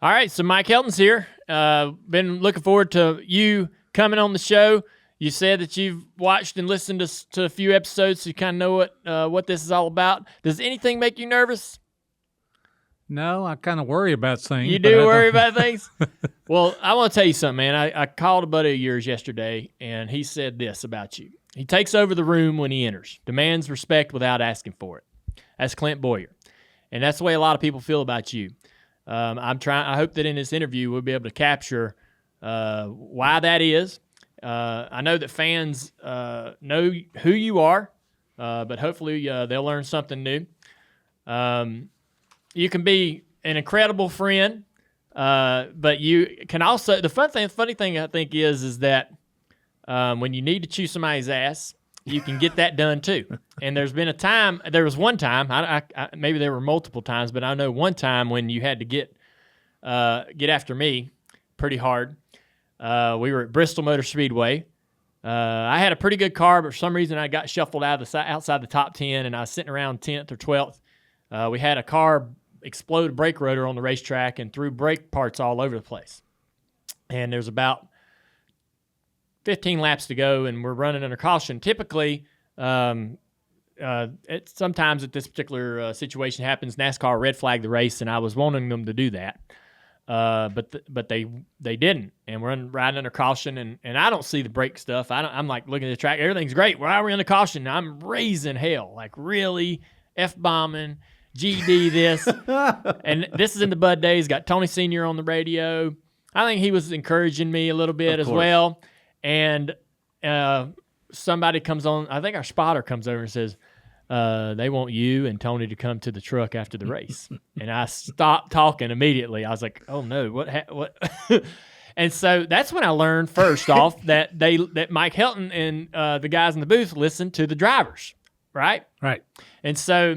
All right, so Mike Helton's here. Been looking forward to you coming on the show. You said that you've watched and listened to a few episodes, so you kind of know what this is all about. Does anything make you nervous? No, I kind of worry about things. You do worry about things? Well, I want to tell you something, man. I called a buddy of yours yesterday, and he said this about you. He takes over the room when he enters, demands respect without asking for it. That's Clint Boyer. And that's the way a lot of people feel about you. I hope that in this interview we'll be able to capture why that is. I know that fans know who you are, but hopefully they'll learn something new. You can be an incredible friend, but you can also, the funny thing I think is that when you need to chew somebody's ass, you can get that done too. And there was one time, maybe there were multiple times, but I know one time when you had to get after me pretty hard. We were at Bristol Motor Speedway. I had a pretty good car, but for some reason I got shuffled outside the top 10, and I was sitting around 10th or 12th. We had a car explode a brake rotor on the racetrack and threw brake parts all over the place. And there's about 15 laps to go, and we're running under caution. Typically, sometimes at this particular situation happens, NASCAR red flag the race, and I was wanting them to do that. But they didn't, and we're riding under caution, and I don't see the brake stuff. I'm like looking at the track, everything's great. Why are we under caution? And I'm raising hell, like really F-bombing, GD this. And this is in the Bud days, got Tony Sr. on the radio. I think he was encouraging me a little bit as well. And somebody comes on, I think our spotter comes over and says, they want you and Tony to come to the truck after the race. And I stopped talking immediately. I was like, oh no, what? And so that's when I learned first off that Mike Helton and the guys in the booth listened to the drivers, right? Right. And so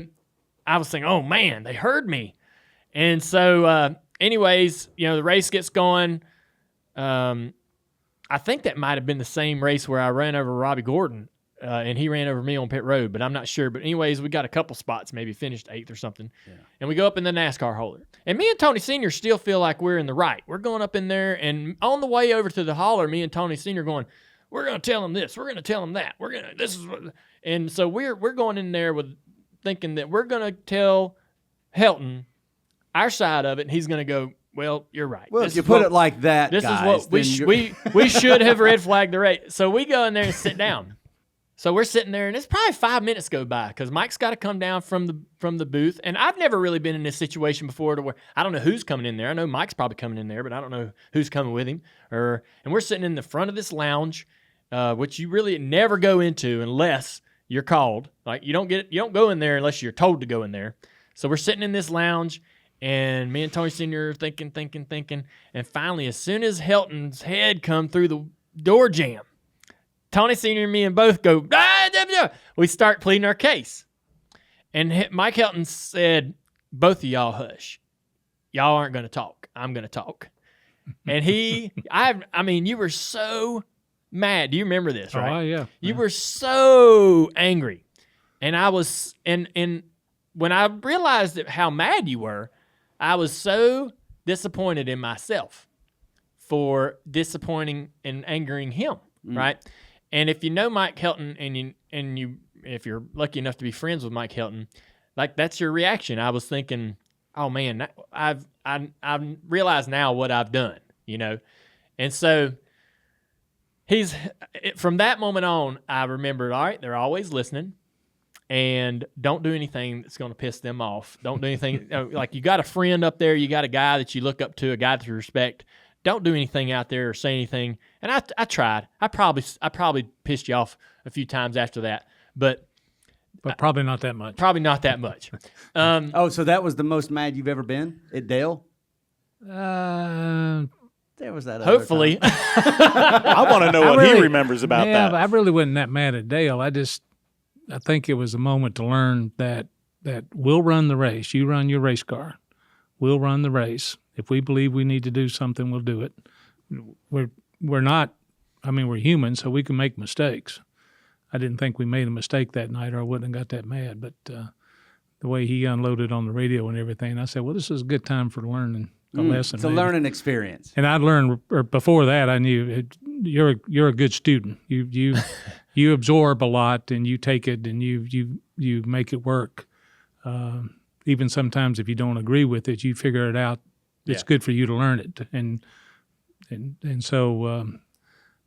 I was thinking, oh man, they heard me. And so anyways, the race gets going. I think that might have been the same race where I ran over Robbie Gordon. And he ran over me on pit road, but I'm not sure. But anyways, we got a couple spots, maybe finished 8th or something. Yeah. And we go up in the NASCAR hauler. And me and Tony Sr. still feel like we're in the right. We're going up in there, and on the way over to the hauler, me and Tony Sr. going, we're going to tell him this. We're going to tell him that. And so we're going in there with thinking that we're going to tell Helton our side of it, and he's going to go, well, you're right. Well, if you put it like that, this guys, is what we should have red flagged the race. So we go in there and sit down. So we're sitting there, and it's probably 5 minutes go by because Mike's got to come down from the booth. And I've never really been in this situation before to where I don't know who's coming in there. I know Mike's probably coming in there, but I don't know who's coming with him. And we're sitting in the front of this lounge, which you really never go into unless you're called. Like you don't go in there unless you're told to go in there. So we're sitting in this lounge, and me and Tony Sr. are thinking, and finally, as soon as Helton's head come through the door jamb, Tony Sr. and me and both go, we start pleading our case. And Mike Helton said, both of y'all hush. Y'all aren't going to talk. I'm going to talk. And you were so mad. Do you remember this, right? Oh, yeah. You were so angry. And I was, and when I realized how mad you were, I was so disappointed in myself for disappointing and angering him, right? And if you know Mike Helton and you if you're lucky enough to be friends with Mike Helton, like that's your reaction. I was thinking, oh man, I've realized now what I've done, and so from that moment on, I remembered, all right, they're always listening, and don't do anything that's going to piss them off. Don't do anything like you got a friend up there, you got a guy that you look up to, a guy that you respect. Don't do anything out there or say anything. And I tried. I probably pissed you off a few times after that, but probably not that much. Probably not that much. So that was the most mad you've ever been at Dale? There was that. Hopefully. I want to know what he remembers about that. But I really wasn't that mad at Dale. I think it was a moment to learn that we'll run the race. You run your race car. We'll run the race. If we believe we need to do something, we'll do it. We're not, we're human, so we can make mistakes. I didn't think we made a mistake that night or I wouldn't have got that mad. But the way he unloaded on the radio and everything, I said, well, this is a good time for learning lesson. It's a maybe. learning experience. And I learned, or before that, I knew you're a good student. You absorb a lot, and you take it, and you make it work. Even sometimes if you don't agree with it, you figure it out. It's good for you to learn it, and so.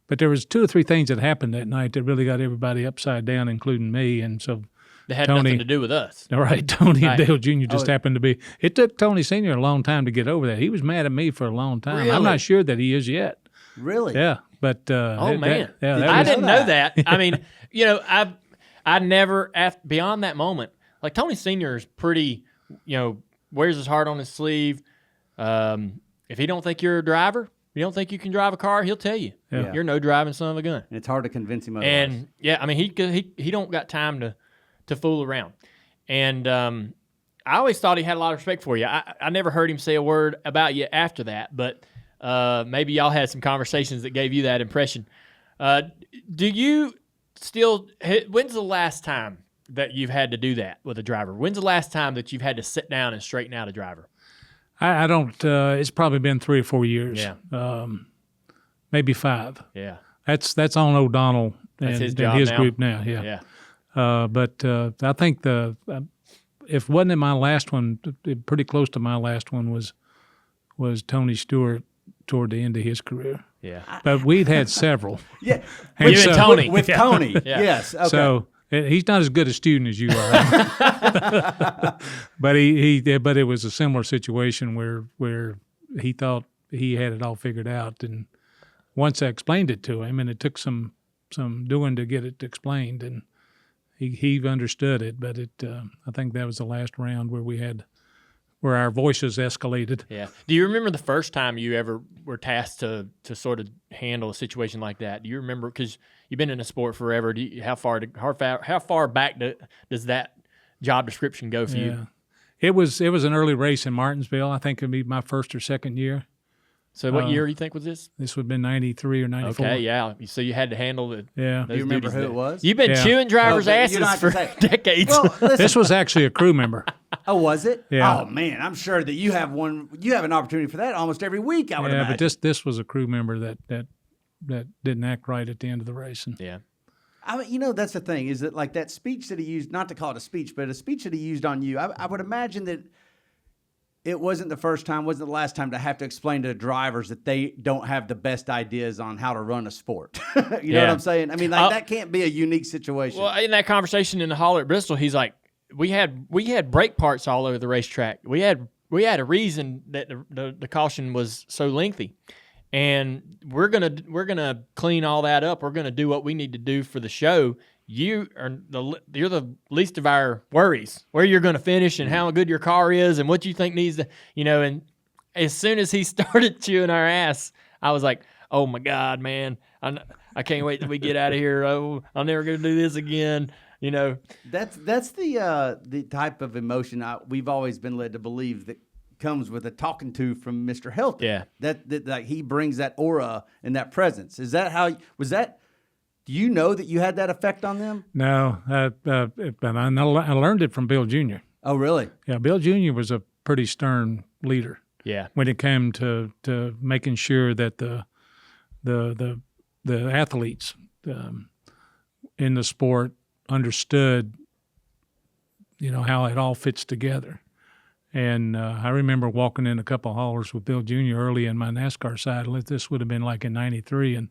But there was 2 or 3 things that happened that night that really got everybody upside down, including me. And so That had Tony- nothing to do with us. all right, Tony Right. and Dale Jr. just happened to be. It took Tony Sr. a long time to get over that. He was mad at me for a long time. Really? I'm not sure that he is yet. Really? Yeah, but Oh man, that I was- didn't know that. I mean, I never beyond that moment. Like Tony Sr. is pretty, wears his heart on his sleeve. If he don't think you're a driver, you don't think you can drive a car, he'll tell you. Yeah. You're no driving son of a gun. And it's hard to convince him otherwise. And I mean, he don't got time to fool around. And I always thought he had a lot of respect for you. I never heard him say a word about you after that, but maybe y'all had some conversations that gave you that impression. Do you still? When's the last time that you've had to do that with a driver? When's the last time that you've had to sit down and straighten out a driver? I don't. It's probably been 3 or 4 years. Yeah. Maybe 5. Yeah. That's on O'Donnell That's and his job his now? group now. Yeah. Yeah. But I think if wasn't it my last one, pretty close to my last one was Tony Stewart toward the end of his career. Yeah. But we'd had several. yeah, And You and Tony. with Yeah. Tony. Yeah. Yes. Okay. So he's not as good a student as you are. But but it was a similar situation where he thought he had it all figured out, and once I explained it to him, and it took some doing to get it explained, and he understood it. But I think that was the last round where our voices escalated. Yeah. Do you remember the first time you ever were tasked to sort of handle a situation like that? Do you remember? Because you've been in the sport forever. How far back does that job description go for you? Yeah, it was an early race in Martinsville. I think it'd be my first or second year. So what year do you think was this? This would have been 93 or 94. Okay, yeah. So you had to handle it. Yeah. Do you remember who it was? You've been Yeah. chewing drivers' Okay, you don't asses have for to say. decades. Well, listen. This was actually a crew member. Oh, was it? Yeah. Oh man, I'm sure that you have one. You have an opportunity for that almost every week. I would Yeah, imagine. but this was a crew member that didn't act right at the end of the race. And yeah. I mean, that's the thing. Is that like that speech that he used? Not to call it a speech, but a speech that he used on you. I would imagine that it wasn't the first time, wasn't the last time to have to explain to drivers that they don't have the best ideas on how to run a sport. You know Yeah. what I'm saying? I mean, like that can't be a unique situation. Well, in that conversation in the hall at Bristol, he's like, we had brake parts all over the racetrack. We had a reason that the caution was so lengthy, and we're gonna clean all that up. We're gonna do what we need to do for the show. You're the least of our worries. Where you're gonna finish and how good your car is and what you think needs to, And as soon as he started chewing our ass, I was like, oh my God, man, I can't wait till we get out of here. Oh, I'm never gonna do this again. That's the type of emotion we've always been led to believe that comes with a talking to from Mr. Helton. Yeah. That like he brings that aura and that presence. Is that how was that? Do you know that you had that effect on them? no, but I learned it from Bill Jr. Oh, really? Yeah, Bill Jr. was a pretty stern leader Yeah. when it came to making sure that the athletes in the sport understood, how it all fits together. And I remember walking in a couple of haulers with Bill Jr. early in my NASCAR side. This would have been like in '93,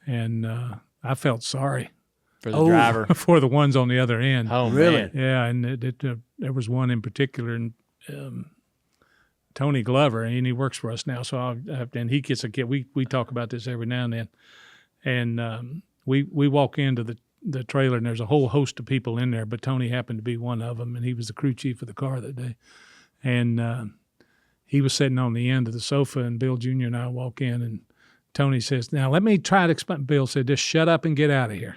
and I felt sorry For the driver. for the ones on the other end. Oh, Really? man. Yeah, and there was one in particular, and Tony Glover, and he works for us now. So and he gets a kid. We talk about this every now and then, and we walk into the trailer, and there's a whole host of people in there, but Tony happened to be one of them, and he was the crew chief of the car that day, and he was sitting on the end of the sofa, and Bill Jr. and I walk in, and Tony says, "Now let me try to explain." Bill said, "Just shut up and get out of here.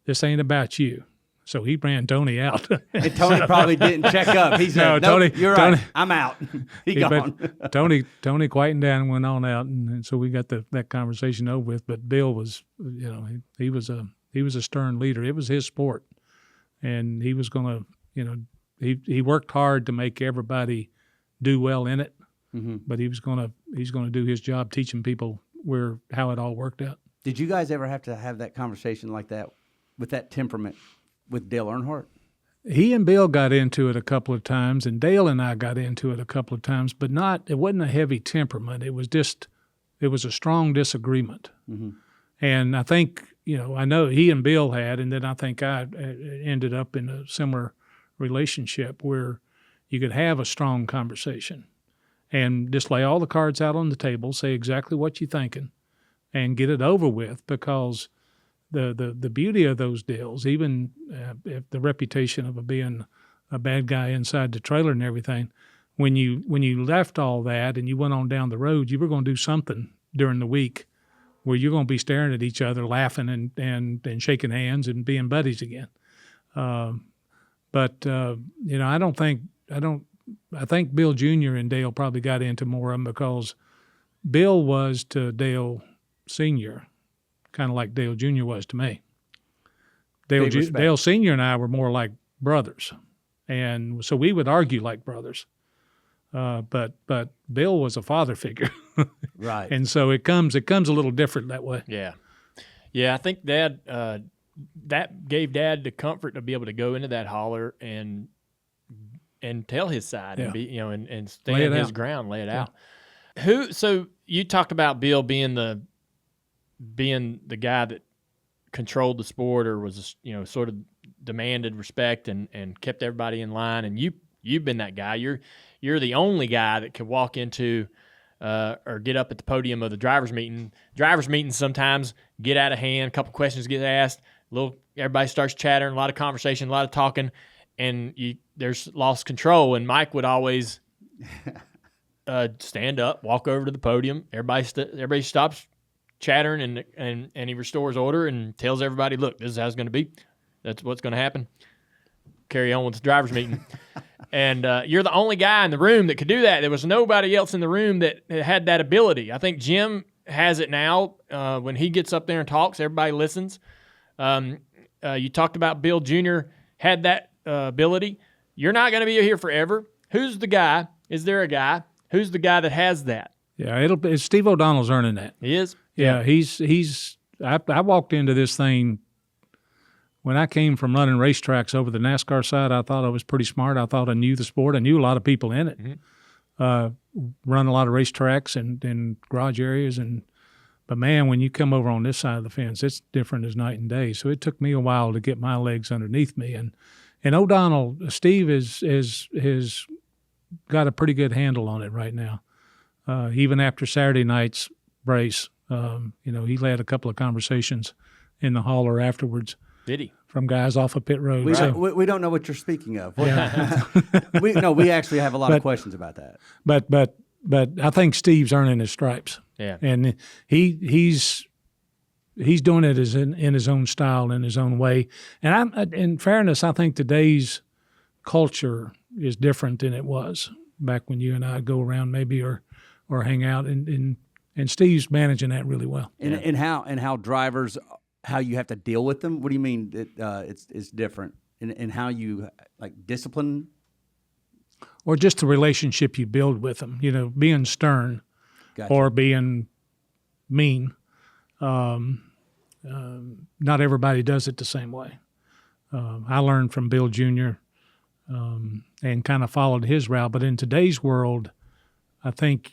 This ain't about you." So he ran Tony out. And Tony probably didn't check up. He said, No, "Nope, Tony- you're right. Tony- I'm out." He Yeah, gone. but Tony quietened down and went on out, and so we got that conversation over with. But Bill was, he was a stern leader. It was his sport, and he was going to, he worked hard to make everybody do well in it. but he's gonna do his job teaching people how it all worked out. Did you guys ever have to have that conversation like that with that temperament with Dale Earnhardt? He and Bill got into it a couple of times, and Dale and I got into it a couple of times, but it wasn't a heavy temperament. It was a strong disagreement. And I think, I know he and Bill had, and then I think I ended up in a similar relationship where you could have a strong conversation and just lay all the cards out on the table, say exactly what you're thinking, and get it over with, because the beauty of those deals, even if the reputation of being a bad guy inside the trailer and everything, when you left all that and you went on down the road, you were going to do something during the week where you're going to be staring at each other, laughing and shaking hands and being buddies again. But I think Bill Jr. and Dale probably got into more of them because Bill was to Dale Sr. kind of like Dale Jr. was to me. Dale Sr. and I were more like brothers, and so we would argue like brothers. But Bill was a father figure, right? And so it comes a little different that way. Yeah. I think Dad that gave Dad the comfort to be able to go into that holler and tell his side and be and stand his ground, lay it out. So you talked about Bill being the guy that controlled the sport or was sort of demanded respect and kept everybody in line, and you've been that guy. You're the only guy that could walk into or get up at the podium of the drivers meeting. Drivers meetings sometimes get out of hand, a couple questions get asked, everybody starts chattering, a lot of conversation, a lot of talking, and there's lost control. And Mike would always stand up, walk over to the podium. Everybody stops chattering, and he restores order and tells everybody, look, this is how it's going to be. That's what's going to happen. Carry on with the driver's meeting. And you're the only guy in the room that could do that. There was nobody else in the room that had that ability. I think Jim has it now. When he gets up there and talks, everybody listens. You talked about Bill Jr. had that ability. You're not going to be here forever. Who's the guy? Is there a guy? Who's the guy that has that? Yeah, it's Steve O'Donnell's earning that. He is? Yeah, I walked into this thing when I came from running racetracks over the NASCAR side. I thought I was pretty smart. I thought I knew the sport. I knew a lot of people in it. Run a lot of racetracks and garage areas. But man, when you come over on this side of the fence, it's different as night and day. So it took me a while to get my legs underneath me. And O'Donnell, Steve has got a pretty good handle on it right now. Even after Saturday night's race, he led a couple of conversations in the hauler afterwards. Did he? From guys off of pit road. We don't know what you're speaking of. Yeah. we actually have a lot of questions about that. But I think Steve's earning his stripes. Yeah. And he's doing it in his own style, in his own way. And in fairness, I think today's culture is different than it was back when you and I go around maybe or hang out, and Steve's managing that really well. And how drivers, how you have to deal with them. What do you mean it's different? And how you discipline, or just the relationship you build with them? Being stern, Gotcha. Or being mean. Not everybody does it the same way. I learned from Bill Jr. And kind of followed his route, but in today's world, I think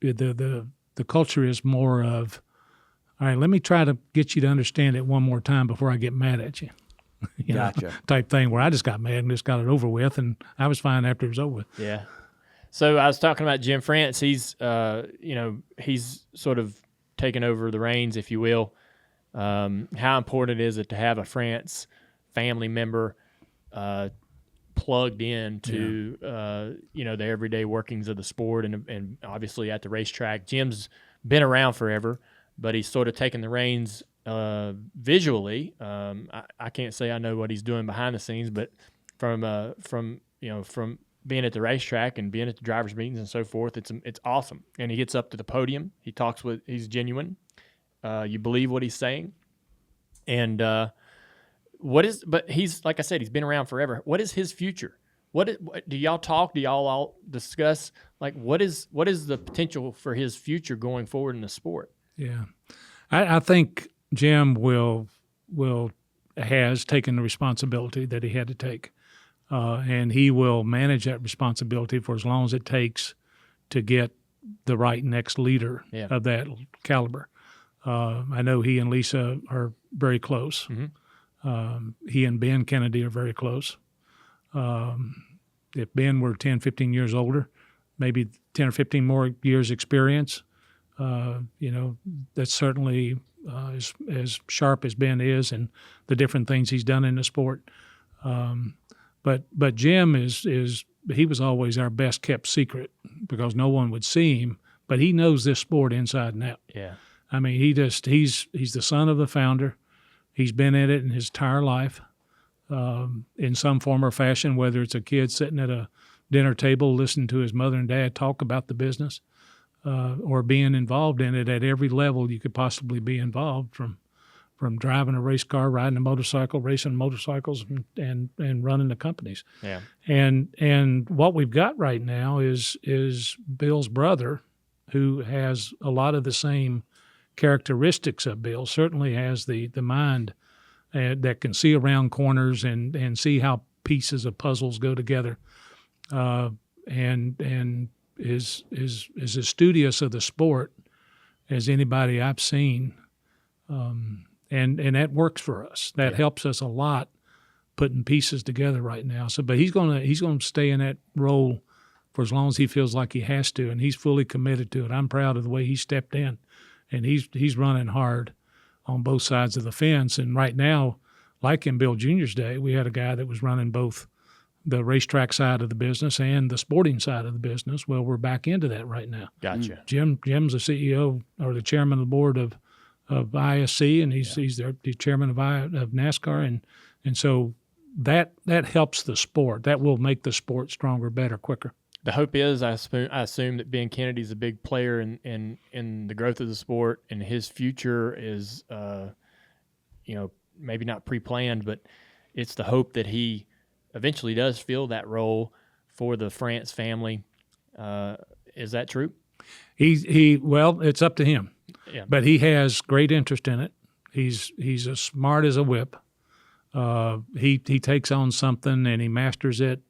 the culture is more of, all right, let me try to get you to understand it one more time before I get mad at you. Gotcha. Type thing where I just got mad and just got it over with, and I was fine after it was over with. Yeah. So I was talking about Jim France. He's, he's sort of taken over the reins, if you will. How important is it to have a France family member plugged in to the everyday workings of the sport and obviously at the racetrack? Jim's been around forever, but he's sort of taken the reins visually. I can't say I know what he's doing behind the scenes, but from being at the racetrack and being at the drivers' meetings and so forth, it's awesome. And he gets up to the podium. He talks he's genuine. You believe what he's saying. And but he's, like I said, he's been around forever. What is his future? do y'all talk? Do y'all all discuss like what is the potential for his future going forward in the sport? Yeah, I think Jim has taken the responsibility that he had to take, and he will manage that responsibility for as long as it takes to get the right next leader of that caliber. I know he and Lisa are very close. He and Ben Kennedy are very close. If Ben were 10, 15 years older, maybe 10 or 15 more years experience, that's certainly as sharp as Ben is and the different things he's done in the sport. But Jim he was always our best kept secret because no one would see him, but he knows this sport inside and out. Yeah. I mean, he's the son of the founder. He's been in it in his entire life, in some form or fashion, whether it's a kid sitting at a dinner table listening to his mother and dad talk about the business, or being involved in it at every level you could possibly be involved, from driving a race car, riding a motorcycle, racing motorcycles, and running the companies. Yeah. And what we've got right now is Bill's brother, who has a lot of the same characteristics of Bill, certainly has the mind that can see around corners and see how pieces of puzzles go together, and is as studious of the sport as anybody I've seen, and that works for us. That helps us a lot putting pieces together right now. So, but he's gonna stay in that role for as long as he feels like he has to, and he's fully committed to it. I'm proud of the way he stepped in, and he's running hard on both sides of the fence. And right now, like in Bill Jr.'s day, we had a guy that was running both the racetrack side of the business and the sporting side of the business. Well, we're back into that right now. Gotcha. Jim's the CEO or the chairman of the board of ISC, and he's the chairman of NASCAR, and so that helps the sport. That will make the sport stronger, better, quicker. The hope is, I assume that Ben Kennedy's a big player in the growth of the sport, and his future is, maybe not pre-planned, but it's the hope that he eventually does fill that role for the France family. Is that true? Well, it's up to him. Yeah. But he has great interest in it. He's as smart as a whip. He takes on something and he masters it,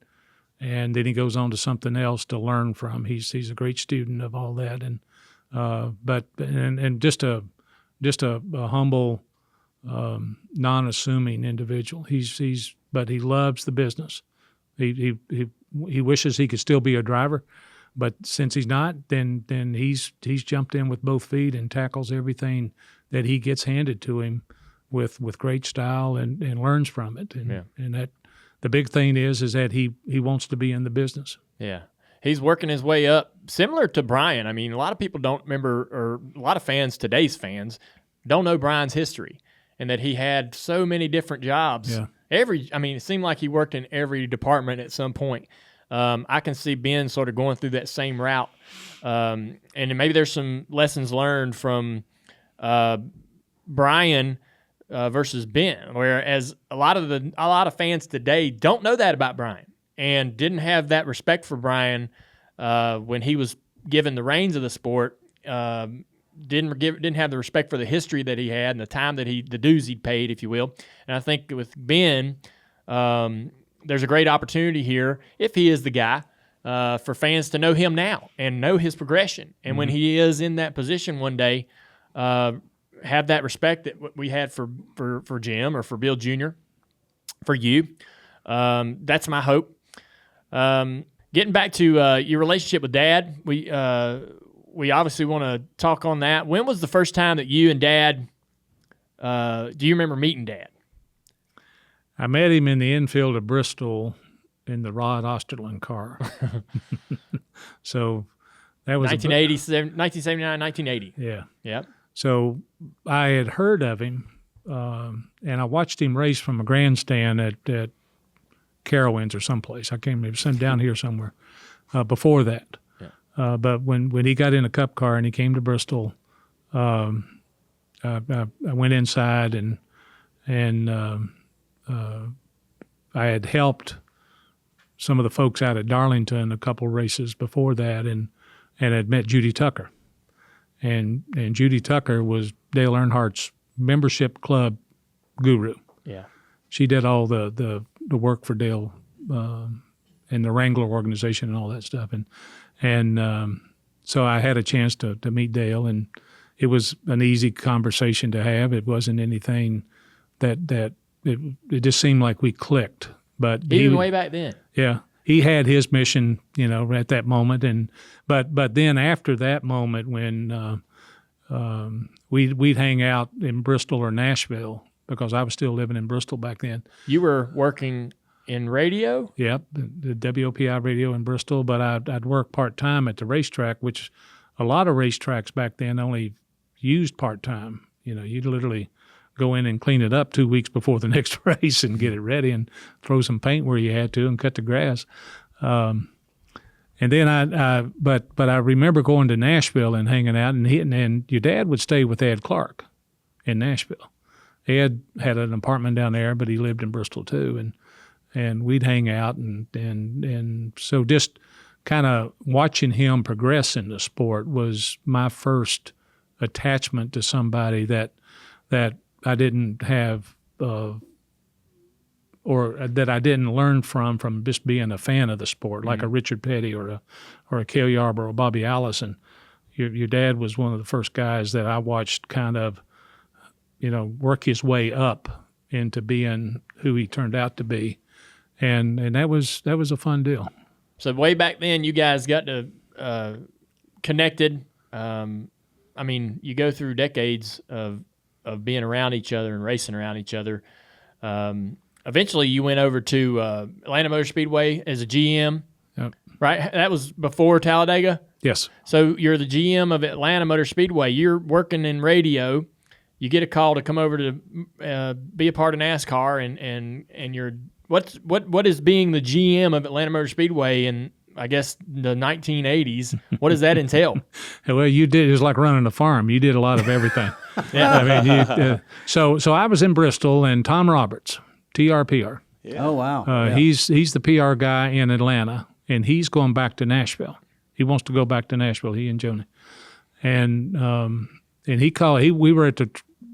and then he goes on to something else to learn from. He's a great student of all that, and just a humble, non-assuming individual. But he loves the business. He wishes he could still be a driver, but since he's not, then he's jumped in with both feet and tackles everything that he gets handed to him with great style and learns from it. And that the big thing is that he wants to be in the business. Yeah. He's working his way up, similar to Brian. I mean, a lot of people don't remember, or a lot of fans, today's fans, don't know Brian's history, and that he had so many different jobs. Yeah. It seemed like he worked in every department at some point. I can see Ben sort of going through that same route, and maybe there's some lessons learned from Brian versus Ben, whereas a lot of fans today don't know that about Brian and didn't have that respect for Brian when he was given the reins of the sport. Didn't have the respect for the history that he had and the time that the dues he'd paid, if you will. And I think with Ben, there's a great opportunity here, if he is the guy, for fans to know him now and know his progression. And when he is in that position one day, have that respect that we had for Jim or for Bill Jr., for you. That's my hope. Getting back to your relationship with Dad, we obviously want to talk on that. When was the first time that you and Dad, do you remember meeting Dad? I met him in the infield of Bristol in the Rod Osterlund car. So that was 1979, 1980. Yeah. Yep. So I had heard of him, and I watched him race from a grandstand at Carowinds or someplace. I can't remember. Some down here somewhere before that. Yeah. But when he got in a Cup car and he came to Bristol, I went inside and I had helped some of the folks out at Darlington a couple races before that, and had met Judy Tucker, and Judy Tucker was Dale Earnhardt's membership club guru. Yeah. She did all the work for Dale and the Wrangler organization and all that stuff, and so I had a chance to meet Dale, and it was an easy conversation to have. It wasn't anything that it just seemed like we clicked. But even way back then. Yeah, he had his mission, at that moment, and but then after that moment, when we'd hang out in Bristol or Nashville, because I was still living in Bristol back then. You were working in radio? Yep, the WOPI radio in Bristol, but I'd work part-time at the racetrack, which a lot of racetracks back then only used part-time. You'd literally go in and clean it up 2 weeks before the next race and get it ready and throw some paint where you had to and cut the grass. And then but I remember going to Nashville and hanging out, and your dad would stay with Ed Clark in Nashville. Ed had an apartment down there, but he lived in Bristol too, and we'd hang out, and so just kind of watching him progress in the sport was my first attachment to somebody that I didn't have or that I didn't learn from just being a fan of the sport, like a Richard Petty or a Cale Yarborough or Bobby Allison. Your dad was one of the first guys that I watched kind of, work his way up into being who he turned out to be, and that was a fun deal. So way back then, you guys got to connected. You go through decades of being around each other and racing around each other. Eventually, you went over to Atlanta Motor Speedway as a GM, Yep. right? That was before Talladega? Yes. So you're the GM of Atlanta Motor Speedway. You're working in radio. You get a call to come over to be a part of NASCAR, and you're what is being the GM of Atlanta Motor Speedway in, I guess, the 1980s? What does that entail? Well, you did. It was like running a farm. You did a lot of everything. Yeah. So I was in Bristol, and Tom Roberts, TRPR. Yeah. Oh, wow. Yeah. He's the PR guy in Atlanta, and he's going back to Nashville. He wants to go back to Nashville, he and Joni. And he called. We were at the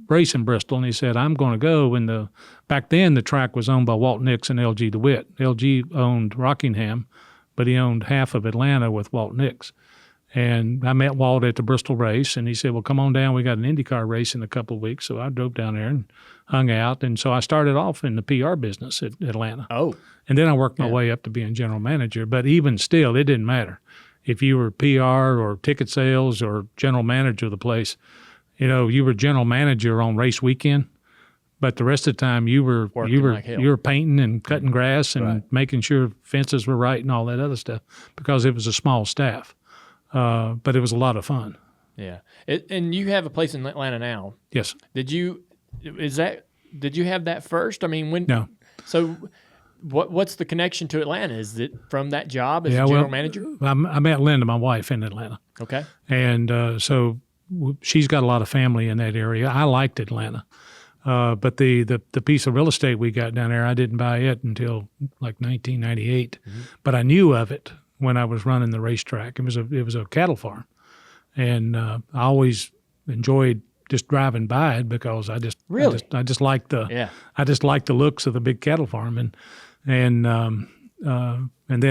race in Bristol, and he said, I'm going to go. And back then, the track was owned by Walt Nix and L.G. DeWitt. L.G. owned Rockingham, but he owned half of Atlanta with Walt Nix. And I met Walt at the Bristol race, and he said, well, come on down. We got an IndyCar race in a couple of weeks. So I drove down there and hung out. And so I started off in the PR business at Atlanta. Oh. And then I worked my way up to being general manager. But even still, it didn't matter. If you were PR or ticket sales or general manager of the place, you were general manager on race weekend. But the rest of the time, you were painting and cutting grass and making sure fences were right and all that other stuff, because it was a small staff. But it was a lot of fun. Yeah. And you have a place in Atlanta now. Yes. Did you have that first? I mean, when? No. So what's the connection to Atlanta? Is it from that job as general manager? I met Linda, my wife, in Atlanta. Okay. And so she's got a lot of family in that area. I liked Atlanta. But the piece of real estate we got down there, I didn't buy it until like 1998. Mm-hmm. But I knew of it when I was running the racetrack. It was a cattle farm, and I always enjoyed just driving by it because I just liked the looks of the big cattle farm, and then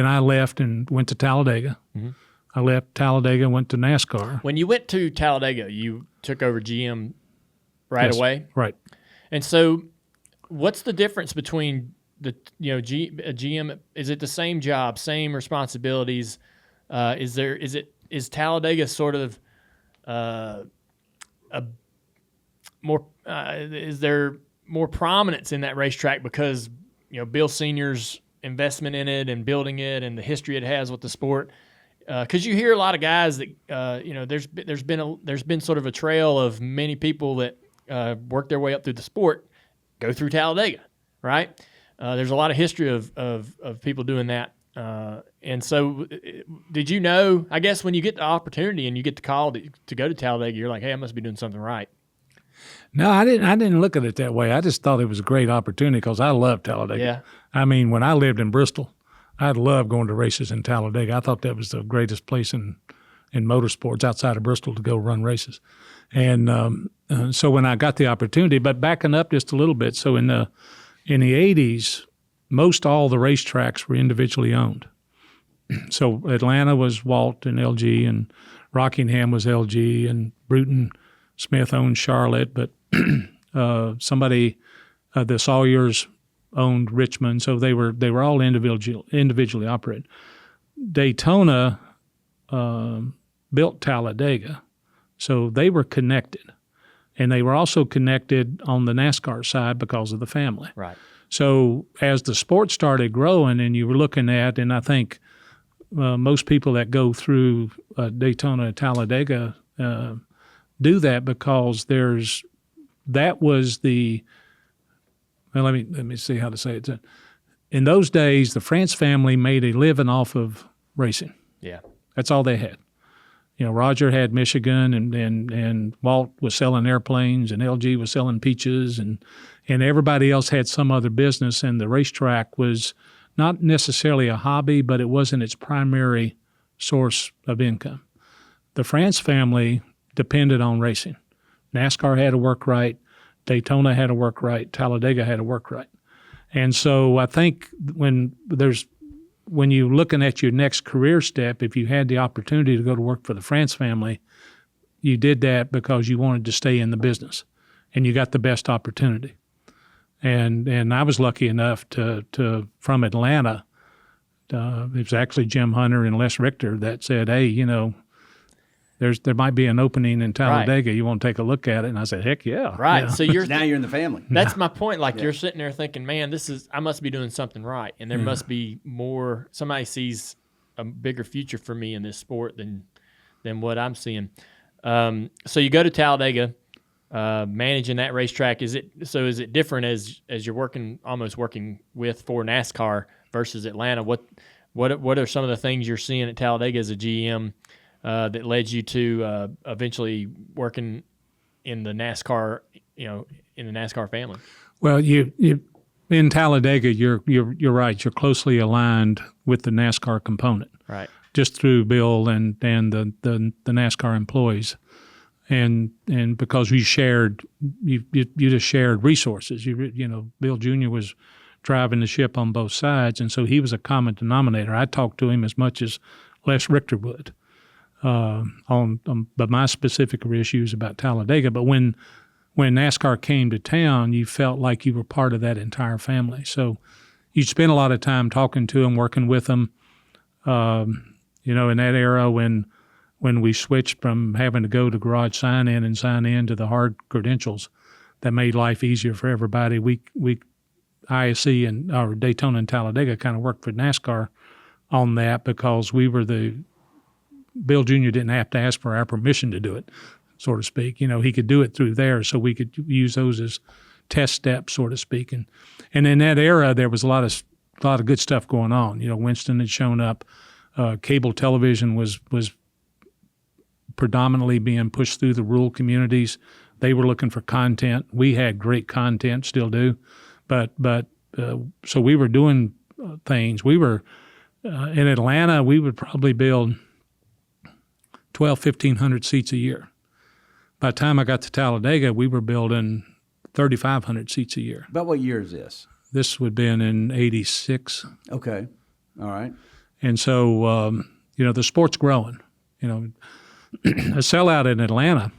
I left and went to Talladega. Mm-hmm. I left Talladega, went to NASCAR. When you went to Talladega, you took over GM right away? Right. And so what's the difference between a GM? Is it the same job, same responsibilities? Is Talladega sort of is there more prominence in that racetrack because Bill Sr.'s investment in it and building it and the history it has with the sport? Because you hear a lot of guys that there's been sort of a trail of many people that work their way up through the sport, go through Talladega, right? There's a lot of history of people doing that. And so did you know, I guess when you get the opportunity and you get the call to go to Talladega, you're like, hey, I must be doing something right. No, I didn't look at it that way. I just thought it was a great opportunity because I love Talladega. Yeah. I mean, when I lived in Bristol, I love going to races in Talladega. I thought that was the greatest place in motorsports outside of Bristol to go run races. And so when I got the opportunity, but backing up just a little bit, so in the 80s, most all the racetracks were individually owned. So Atlanta was Walt and LG, and Rockingham was LG, and Bruton Smith owned Charlotte, but somebody, the Sawyers owned Richmond, so they were all individually operated. Daytona built Talladega, so they were connected, and they were also connected on the NASCAR side because of the family. Right. So as the sport started growing, and you were looking at, and I think most people that go through Daytona, Talladega do that because that was the. Well, let me see how to say it. In those days, the France family made a living off of racing. Yeah. That's all they had. Roger had Michigan, and Walt was selling airplanes, and LG was selling peaches, and everybody else had some other business, and the racetrack was not necessarily a hobby, but it wasn't its primary source of income. The France family depended on racing. NASCAR had to work right. Daytona had to work right. Talladega had to work right. And so I think when you're looking at your next career step, if you had the opportunity to go to work for the France family, you did that because you wanted to stay in the business, and you got the best opportunity. And I was lucky enough to from Atlanta. It was actually Jim Hunter and Les Richter that said, "Hey, there might be an opening in Talladega. Right. You want to take a look at it?" And I said, "Heck yeah!" Right. Yeah. So now you're in the family. That's my point. Like you're sitting there thinking, "Man, I must be doing something right, and there must be more. Somebody sees a bigger future for me in this sport than what I'm seeing." So you go to Talladega. Managing that racetrack, is it different as you're almost working for NASCAR versus Atlanta? What are some of the things you're seeing at Talladega as a GM that led you to eventually working in the NASCAR, in the NASCAR family? Well, you in Talladega, you're right. You're closely aligned with the NASCAR component, right? Just through Bill and the NASCAR employees. And because you just shared resources. Bill Jr. was driving the ship on both sides, and so he was a common denominator. I talked to him as much as Les Richter would but my specific issues about Talladega. But when NASCAR came to town, you felt like you were part of that entire family. So you spent a lot of time talking to them, working with them. In that era when we switched from having to go to garage sign-in and sign in to the hard credentials that made life easier for everybody, we ISC and our Daytona and Talladega kind of worked for NASCAR on that because Bill Jr. didn't have to ask for our permission to do it, so to speak. He could do it through there, so we could use those as test steps, so to speak. And in that era, there was a lot of good stuff going on. Winston had shown up. Cable television was predominantly being pushed through the rural communities. They were looking for content. We had great content, still do, but so we were doing things. We were in Atlanta. We would probably build 1,500 seats a year. By the time I got to Talladega, we were building 3,500 seats a year. About what year is this? This would have been in '86. Okay, all right. And so the sport's growing. A sellout in Atlanta,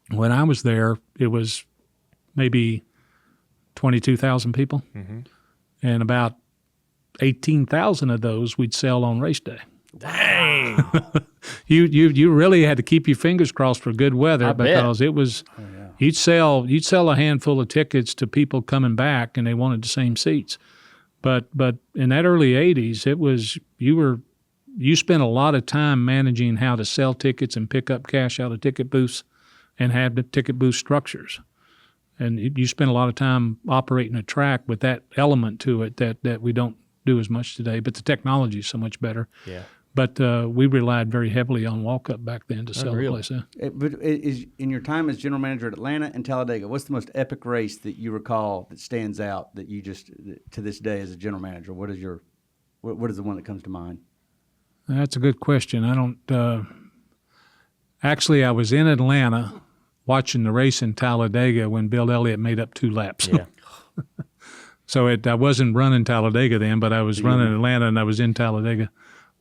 when I was there, it was maybe 22,000 people, and about 18,000 of those we'd sell on race day. Dang! You really had to keep your fingers crossed for good weather because it was. Oh, yeah. You'd sell a handful of tickets to people coming back, and they wanted the same seats. But in that early '80s, it was you spent a lot of time managing how to sell tickets and pick up cash out of ticket booths and have the ticket booth structures. And you spent a lot of time operating a track with that element to it that we don't do as much today. But the technology is so much better. Yeah. But we relied very heavily on walk-up back then to sell the place. But in your time as general manager at Atlanta and Talladega, what's the most epic race that you recall that stands out that you just, to this day as a general manager, what is your What is the one that comes to mind? That's a good question. I don't. Actually, I was in Atlanta watching the race in Talladega when Bill Elliott made up 2 laps. Yeah. So I wasn't running Talladega then, but I was running Atlanta, and I was in Talladega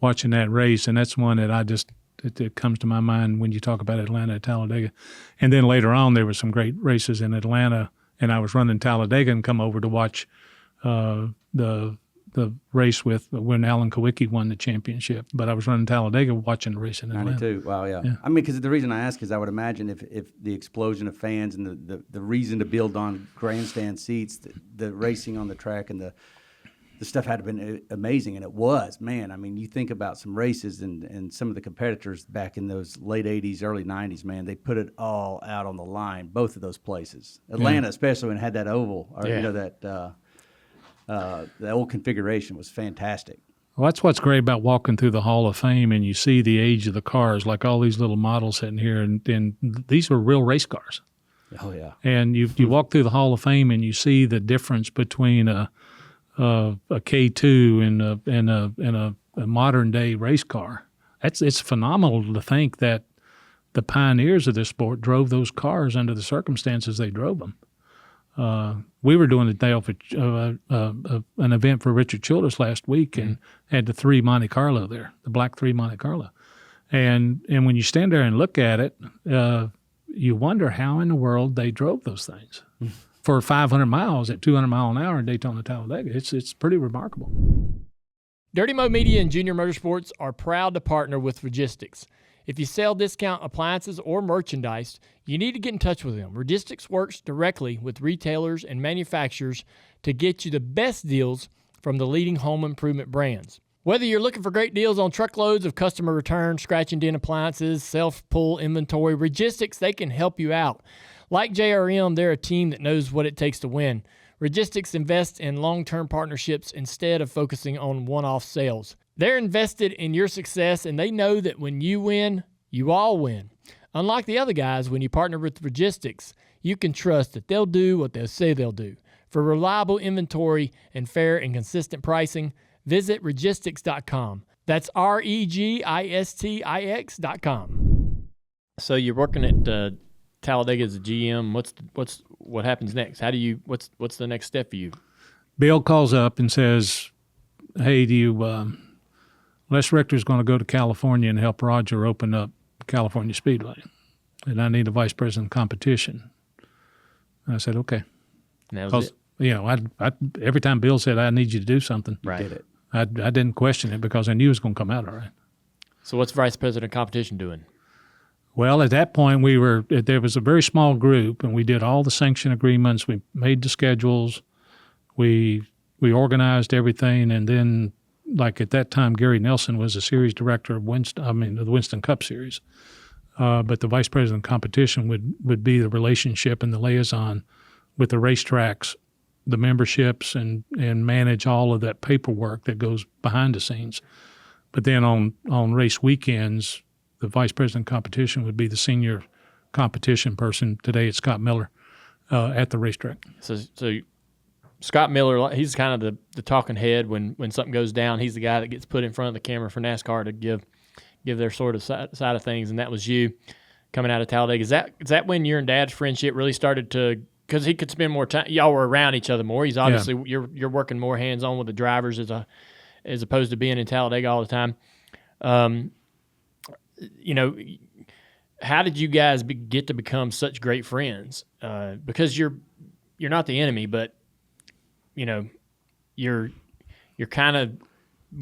watching that race, and that's one that it comes to my mind when you talk about Atlanta at Talladega. And then later on, there were some great races in Atlanta, and I was running Talladega and come over to watch the race when Alan Kowicki won the championship. But I was running Talladega watching the race in Atlanta. 92. Wow, yeah. I mean, because the reason I ask is I would imagine if the explosion of fans and the reason to build on grandstand seats, the racing on the track and the stuff had been amazing, and it was, man. I mean, you think about some races and some of the competitors back in those late 80s, early 90s, man, they put it all out on the line, both of those places. Atlanta, especially when it had that oval, or, the old configuration was fantastic. Well, that's what's great about walking through the Hall of Fame, and you see the age of the cars, like all these little models sitting here, and these are real race cars. Oh, yeah. And you walk through the Hall of Fame, and you see the difference between a K2 and a modern day race car. It's phenomenal to think that the pioneers of this sport drove those cars under the circumstances they drove them. We were doing an event for Richard Childress last week, and had the 3 Monte Carlo there, the black 3 Monte Carlo. And when you stand there and look at it, you wonder how in the world they drove those things for 500 miles at 200 mile an hour in Daytona Talladega. It's pretty remarkable. Dirty Mo Media and Junior Motorsports are proud to partner with Registics. If you sell discount appliances or merchandise, you need to get in touch with them. Registics works directly with retailers and manufacturers to get you the best deals from the leading home improvement brands. Whether you're looking for great deals on truckloads of customer return, scratch and dent appliances, self-pull inventory, Registics, they can help you out. Like JRM, they're a team that knows what it takes to win. Registics invests in long-term partnerships instead of focusing on one-off sales. They're invested in your success, and they know that when you win, you all win. Unlike the other guys, when you partner with Registics, you can trust that they'll do what they'll say they'll do. For reliable inventory and fair and consistent pricing, visit Registics.com. That's REGISTIX.com. So you're working at Talladega as a GM. What happens next? What's the next step for you? Bill calls up and says, "Hey, Les Richter's going to go to California and help Roger open up California Speedway, and I need a vice president of competition." And I said, "Okay." And that was it. I every time Bill said, "I need you to do something," Right. Did it. I didn't question it because I knew it was going to come out all right. So what's vice president of competition doing? Well, at that point, there was a very small group, and we did all the sanction agreements. We made the schedules. We organized everything, and then, like at that time, Gary Nelson was the series director of the Winston Cup Series. But the vice president of competition would be the relationship and the liaison with the racetracks, the memberships, and manage all of that paperwork that goes behind the scenes. But then on race weekends, the vice president of competition would be the senior competition person. Today it's Scott Miller at the racetrack. So Scott Miller, he's kind of the talking head when something goes down. He's the guy that gets put in front of the camera for NASCAR to give their sort of side of things, and that was you coming out of Talladega. Is that when your and Dad's friendship really started to? Because he could spend more time. Y'all were around each other more. He's obviously you're working more hands on with the drivers as opposed to being in Talladega all the time. How did you guys get to become such great friends? Because you're not the enemy, but you're kind of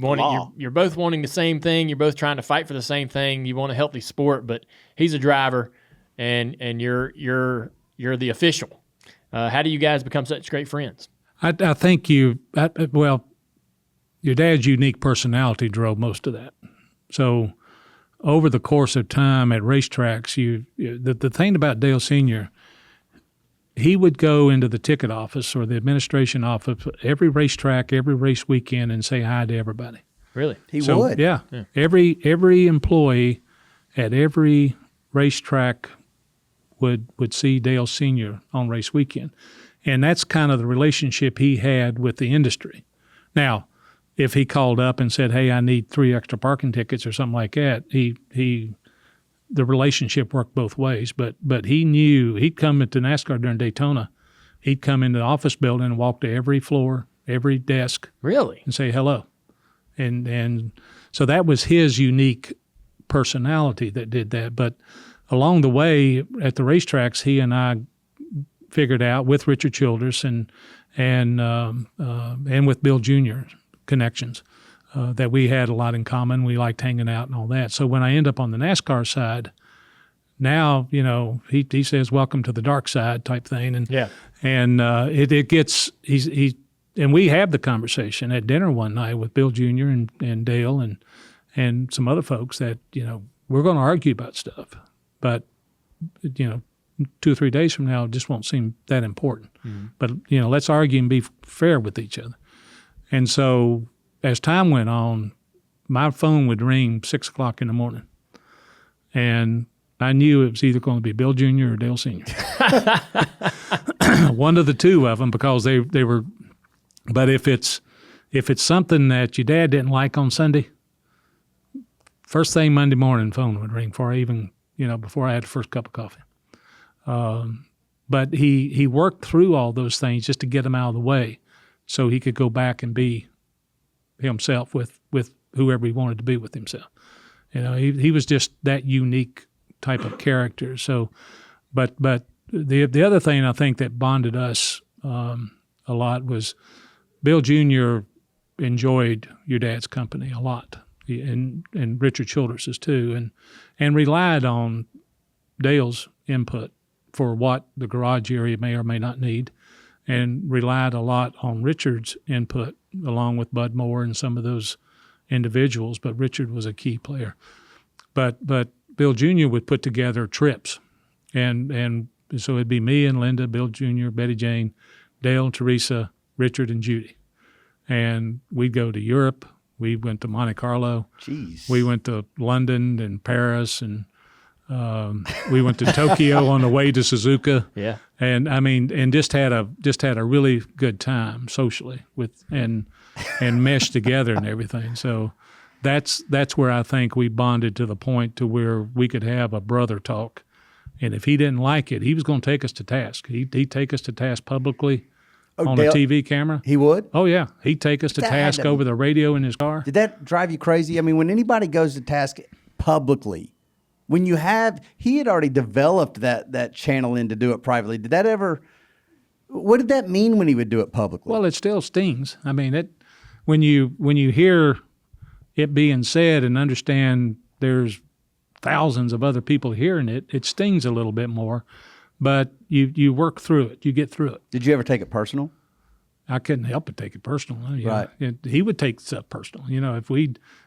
wanting. You're both wanting the same thing. You're both trying to fight for the same thing. You want a healthy sport, but he's a driver, and you're the official. How do you guys become such great friends? I think your dad's unique personality drove most of that. So over the course of time at racetracks, the thing about Dale Sr., he would go into the ticket office or the administration office every racetrack, every race weekend, and say hi to everybody. Really? He would. Yeah. Every employee at every racetrack would see Dale Sr. on race weekend. And that's kind of the relationship he had with the industry. Now, if he called up and said, "Hey, I need 3 extra parking tickets" or something like that, the relationship worked both ways. But he knew he'd come into NASCAR during Daytona. He'd come into the office building and walk to every floor, every desk, Really? and say hello. And so that was his unique personality that did that. But along the way at the racetracks, he and I figured out with Richard Childress and with Bill Jr. connections that we had a lot in common. We liked hanging out and all that. So when I end up on the NASCAR side, now he says welcome to the dark side type thing, and it gets and we have the conversation at dinner one night with Bill Jr. and Dale and some other folks that we're going to argue about stuff, but 2 or 3 days from now it just won't seem that important. Mm-hmm. But let's argue and be fair with each other. And so as time went on, my phone would ring 6 o'clock in the morning, and I knew it was either going to be Bill Jr. or Dale Sr. One of the two of them, because they were. But if it's something that your dad didn't like on Sunday, first thing Monday morning, phone would ring before I even before I had the first cup of coffee. But he worked through all those things just to get them out of the way, so he could go back and be himself with whoever he wanted to be with himself. He was just that unique type of character. So, but the other thing I think that bonded us a lot was Bill Jr. enjoyed your dad's company a lot, and Richard Childress's too, and relied on Dale's input for what the garage area may or may not need, and relied a lot on Richard's input along with Bud Moore and some of those individuals. But Richard was a key player. But Bill Jr. would put together trips, and so it'd be me and Linda, Bill Jr., Betty Jane, Dale, Teresa, Richard, and Judy. And we'd go to Europe. We went to Monte Carlo. Jeez. We went to London and Paris, and we went to Tokyo on the way to Suzuka. Yeah. And just had a really good time socially and meshed together and everything. So that's where I think we bonded to the point to where we could have a brother talk. And if he didn't like it, he was going to take us to task. He'd take us to task publicly. On Dale, a TV camera? He would? Oh, yeah. He'd take us to task over the radio in his car. Did that drive you crazy? I mean, when anybody goes to task publicly, he had already developed that channel in to do it privately. What did that mean when he would do it publicly? Well, it still stings. I mean, when you hear it being said and understand there's thousands of other people hearing it, it stings a little bit more. But you work through it. You get through it. Did you ever take it personal? I couldn't help but take it personal. Right. He would take stuff personal.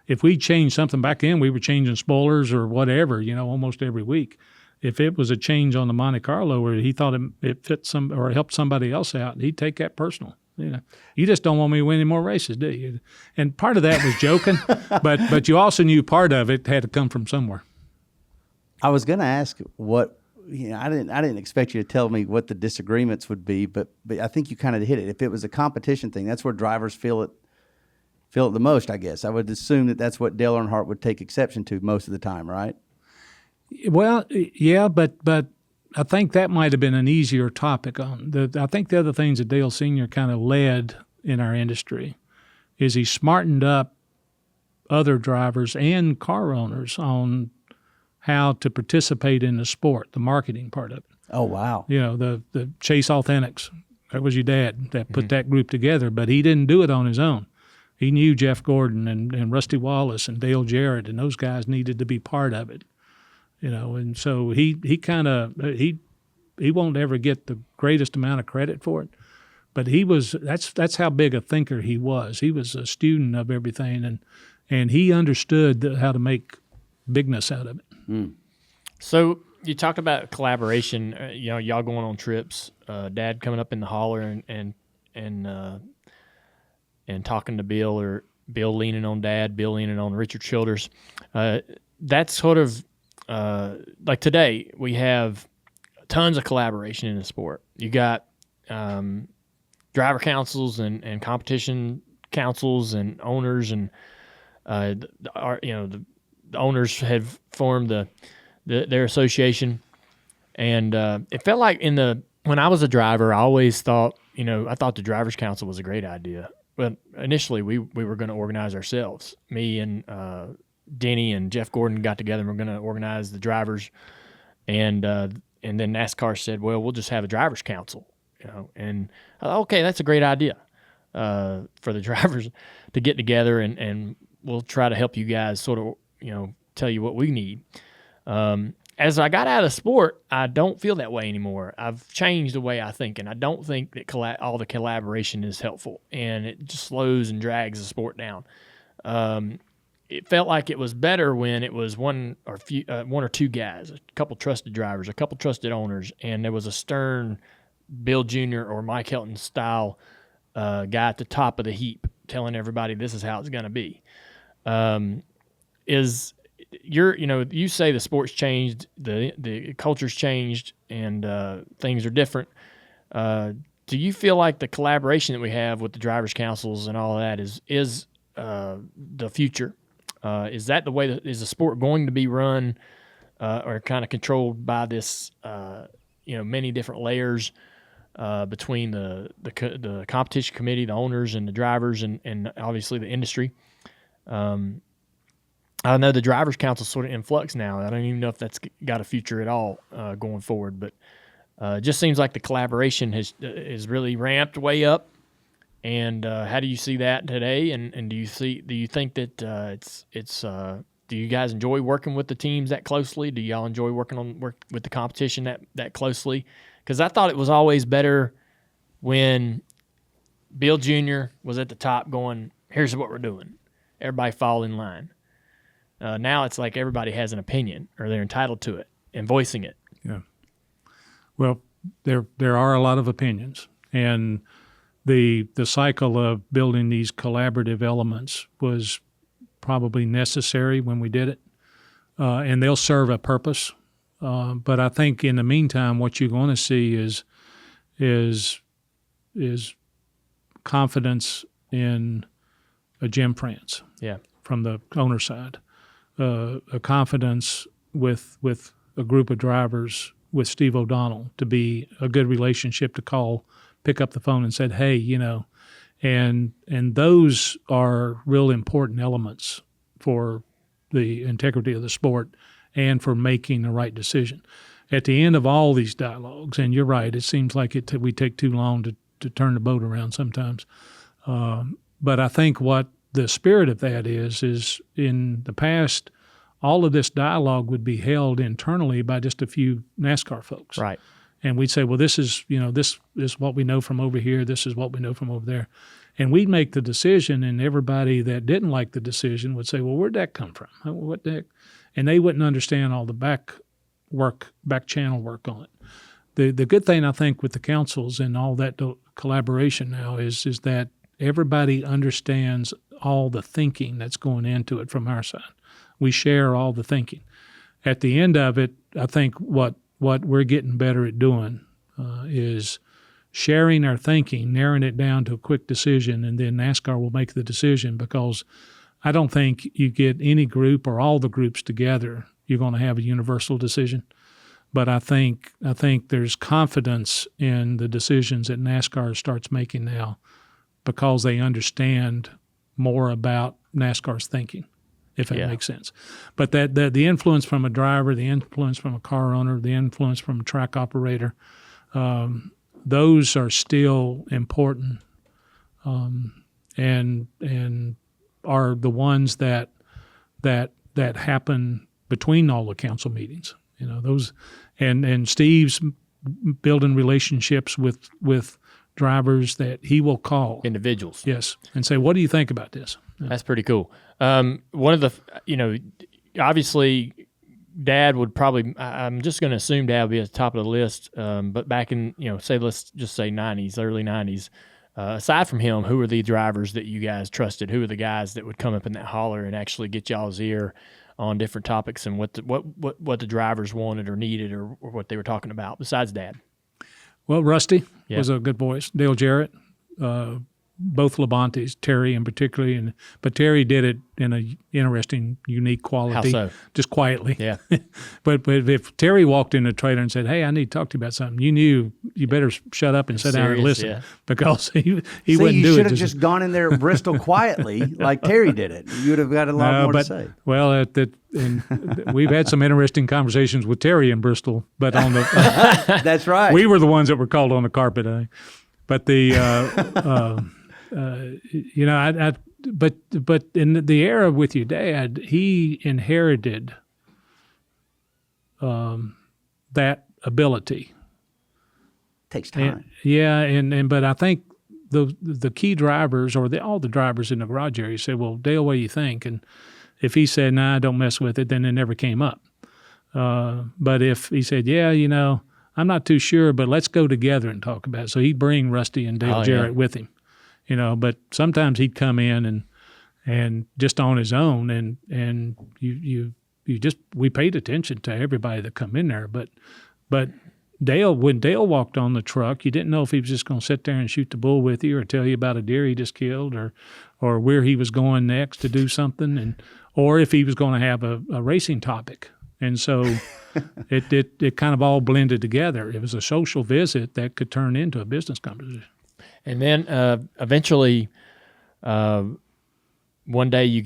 If we changed something back then, we were changing spoilers or whatever, almost every week. If it was a change on the Monte Carlo where he thought it fit or helped somebody else out, he'd take that personal. You just don't want me to win any more races, do you? And part of that was joking, but you also knew part of it had to come from somewhere. I was going to ask what. I didn't expect you to tell me what the disagreements would be, but I think you kind of hit it. If it was a competition thing, that's where drivers feel it the most, I guess. I would assume that's what Dale Earnhardt would take exception to most of the time, right? Well, yeah, but I think that might have been an easier topic on. I think the other things that Dale Sr. kind of led in our industry is he smartened up other drivers and car owners on how to participate in the sport, the marketing part of it. Oh, wow. The Chase Authentics, that was your dad that put that group together, but he didn't do it on his own. He knew Jeff Gordon and Rusty Wallace and Dale Jarrett, and those guys needed to be part of it. And so he won't ever get the greatest amount of credit for it, but that's how big a thinker he was. He was a student of everything, and he understood how to make bigness out of it. Mm. So you talked about collaboration. Y'all going on trips. Dad coming up in the holler and talking to Bill, or Bill leaning on Dad, Bill leaning on Richard Childress. That's sort of like today we have tons of collaboration in the sport. You got driver councils and competition councils and owners, and the owners had formed their association, and it felt like when I was a driver, I always thought, I thought the drivers' council was a great idea. But initially, we were going to organize ourselves. Me and Denny and Jeff Gordon got together and we're going to organize the drivers, and then NASCAR said, well, we'll just have a drivers' council, and I thought, okay, that's a great idea for the drivers to get together, and we'll try to help you guys sort of, tell you what we need. As I got out of sport, I don't feel that way anymore. I've changed the way I think, and I don't think that all the collaboration is helpful, and it just slows and drags the sport down. It felt like it was better when it was one or two guys, a couple trusted drivers, a couple trusted owners, and there was a stern Bill Jr. or Mike Helton style guy at the top of the heap telling everybody this is how it's going to be. You say the sport's changed, the culture's changed, and things are different. Do you feel like the collaboration that we have with the drivers' councils and all of that is the future? Is that the way is the sport going to be run or kind of controlled by this, many different layers between the competition committee, the owners, and the drivers, and obviously the industry? I know the drivers' council is sort of in flux now. I don't even know if that's got a future at all going forward, but it just seems like the collaboration is really ramped way up. And how do you see that today? And do you think that do you guys enjoy working with the teams that closely? Do y'all enjoy working with the competition that closely? Because I thought it was always better when Bill Jr. was at the top going, here's what we're doing. Everybody fall in line. Now it's like everybody has an opinion, or they're entitled to it, and voicing it. Yeah. Well, there are a lot of opinions, and the cycle of building these collaborative elements was probably necessary when we did it, and they'll serve a purpose. But I think in the meantime, what you're going to see is confidence in a Jim France. Yeah. From the owner side. A confidence with a group of drivers with Steve O'Donnell to be a good relationship to pick up the phone and said, hey, and those are real important elements for the integrity of the sport and for making the right decision. At the end of all these dialogues, and you're right, it seems like we take too long to turn the boat around sometimes. But I think what the spirit of that is in the past, all of this dialogue would be held internally by just a few NASCAR folks. Right. And we'd say, well, this is what we know from over here. This is what we know from over there. And we'd make the decision, and everybody that didn't like the decision would say, well, where'd that come from? What the heck? And they wouldn't understand all the back channel work on it. The good thing, I think, with the councils and all that collaboration now is that everybody understands all the thinking that's going into it from our side. We share all the thinking. At the end of it, I think what we're getting better at doing is sharing our thinking, narrowing it down to a quick decision, and then NASCAR will make the decision, because I don't think you get any group or all the groups together, you're going to have a universal decision. But I think there's confidence in the decisions that NASCAR starts making now, because they understand more about NASCAR's thinking, if that makes sense. But that the influence from a driver, the influence from a car owner, the influence from a track operator, those are still important, and are the ones that happen between all the council meetings. Those, and Steve's building relationships with drivers that he will call individuals. Yes, and say, what do you think about this? That's pretty cool. One of the, obviously, Dad would probably, I'm just going to assume Dad would be at the top of the list. But back in, let's just say early 90s, aside from him, who were the drivers that you guys trusted? Who were the guys that would come up in that holler and actually get y'all's ear on different topics and what the drivers wanted or needed, or what they were talking about besides Dad? Well, Rusty was a good voice. Dale Jarrett both Labantes, Terry in particularly, but Terry did it in a interesting, unique quality. How so? Just quietly. Yeah. But if Terry walked in the trailer and said, "Hey, I need to talk to you about something," you knew you better shut up and sit down and Serious, listen, yeah. because he See, wouldn't you do should it. have just gone in there Bristol quietly like Terry did it. You would have got a lot more to say. Well, we've had some interesting conversations with Terry in Bristol, but on the That's right. we were the ones that were called on the carpet. But the but in the era with your dad, he inherited that ability. Takes time. But I think the key drivers, or all the drivers in the garage area, said, "Well, Dale, what do you think?" And if he said, "Nah, don't mess with it," then it never came up. But if he said, "Yeah, I'm not too sure, but let's go together and talk about it," so he'd bring Rusty and Dale Jarrett with him, But sometimes he'd come in and just on his own, and we paid attention to everybody that come in there. But Dale, when Dale walked on the truck, you didn't know if he was just going to sit there and shoot the bull with you, or tell you about a deer he just killed, or where he was going next to do something, or if he was going to have a racing topic. And so it kind of all blended together. It was a social visit that could turn into a business conversation. And then eventually, one day you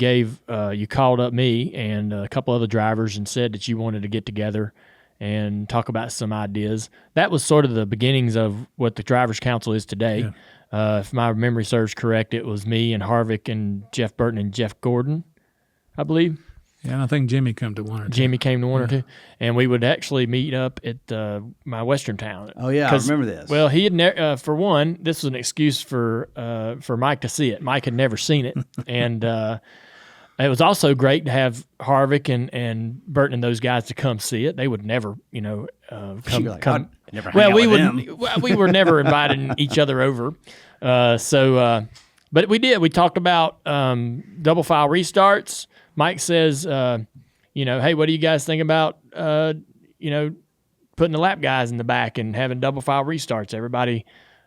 called up me and a couple other drivers and said that you wanted to get together and talk about some ideas. That was sort of the beginnings of what the Drivers Council is today. Yeah. If my memory serves correct, it was me and Harvick and Jeff Burton and Jeff Gordon, I believe. Yeah, and I think Jimmy came to one or two. Jimmy came to one or two. And we would actually meet up at my Western town. Oh, yeah, I remember this. Well, he had for one, this was an excuse for Mike to see it. Mike had never seen it. And it was also great to have Harvick and Burton and those guys to come see it. They would never, come. Like, come. Never hang out with them. We were never inviting each other over. But we did. We talked about double file restarts. Mike says, hey, what do you guys think about, putting the lap guys in the back and having double file restarts? Everybody,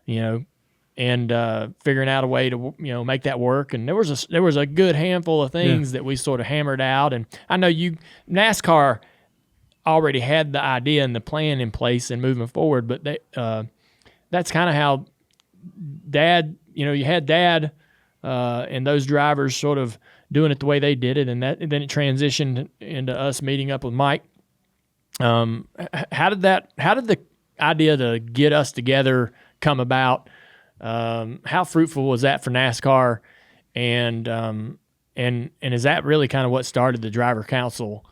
and figuring out a way to, make that work. And there was a good handful of things that we sort of hammered out. And I know NASCAR already had the idea and the plan in place and moving forward, but that's kind of how Dad, you had Dad and those drivers sort of doing it the way they did it, and then it transitioned into us meeting up with Mike. How did the idea to get us together come about? How fruitful was that for NASCAR? And is that really kind of what started the Driver Council?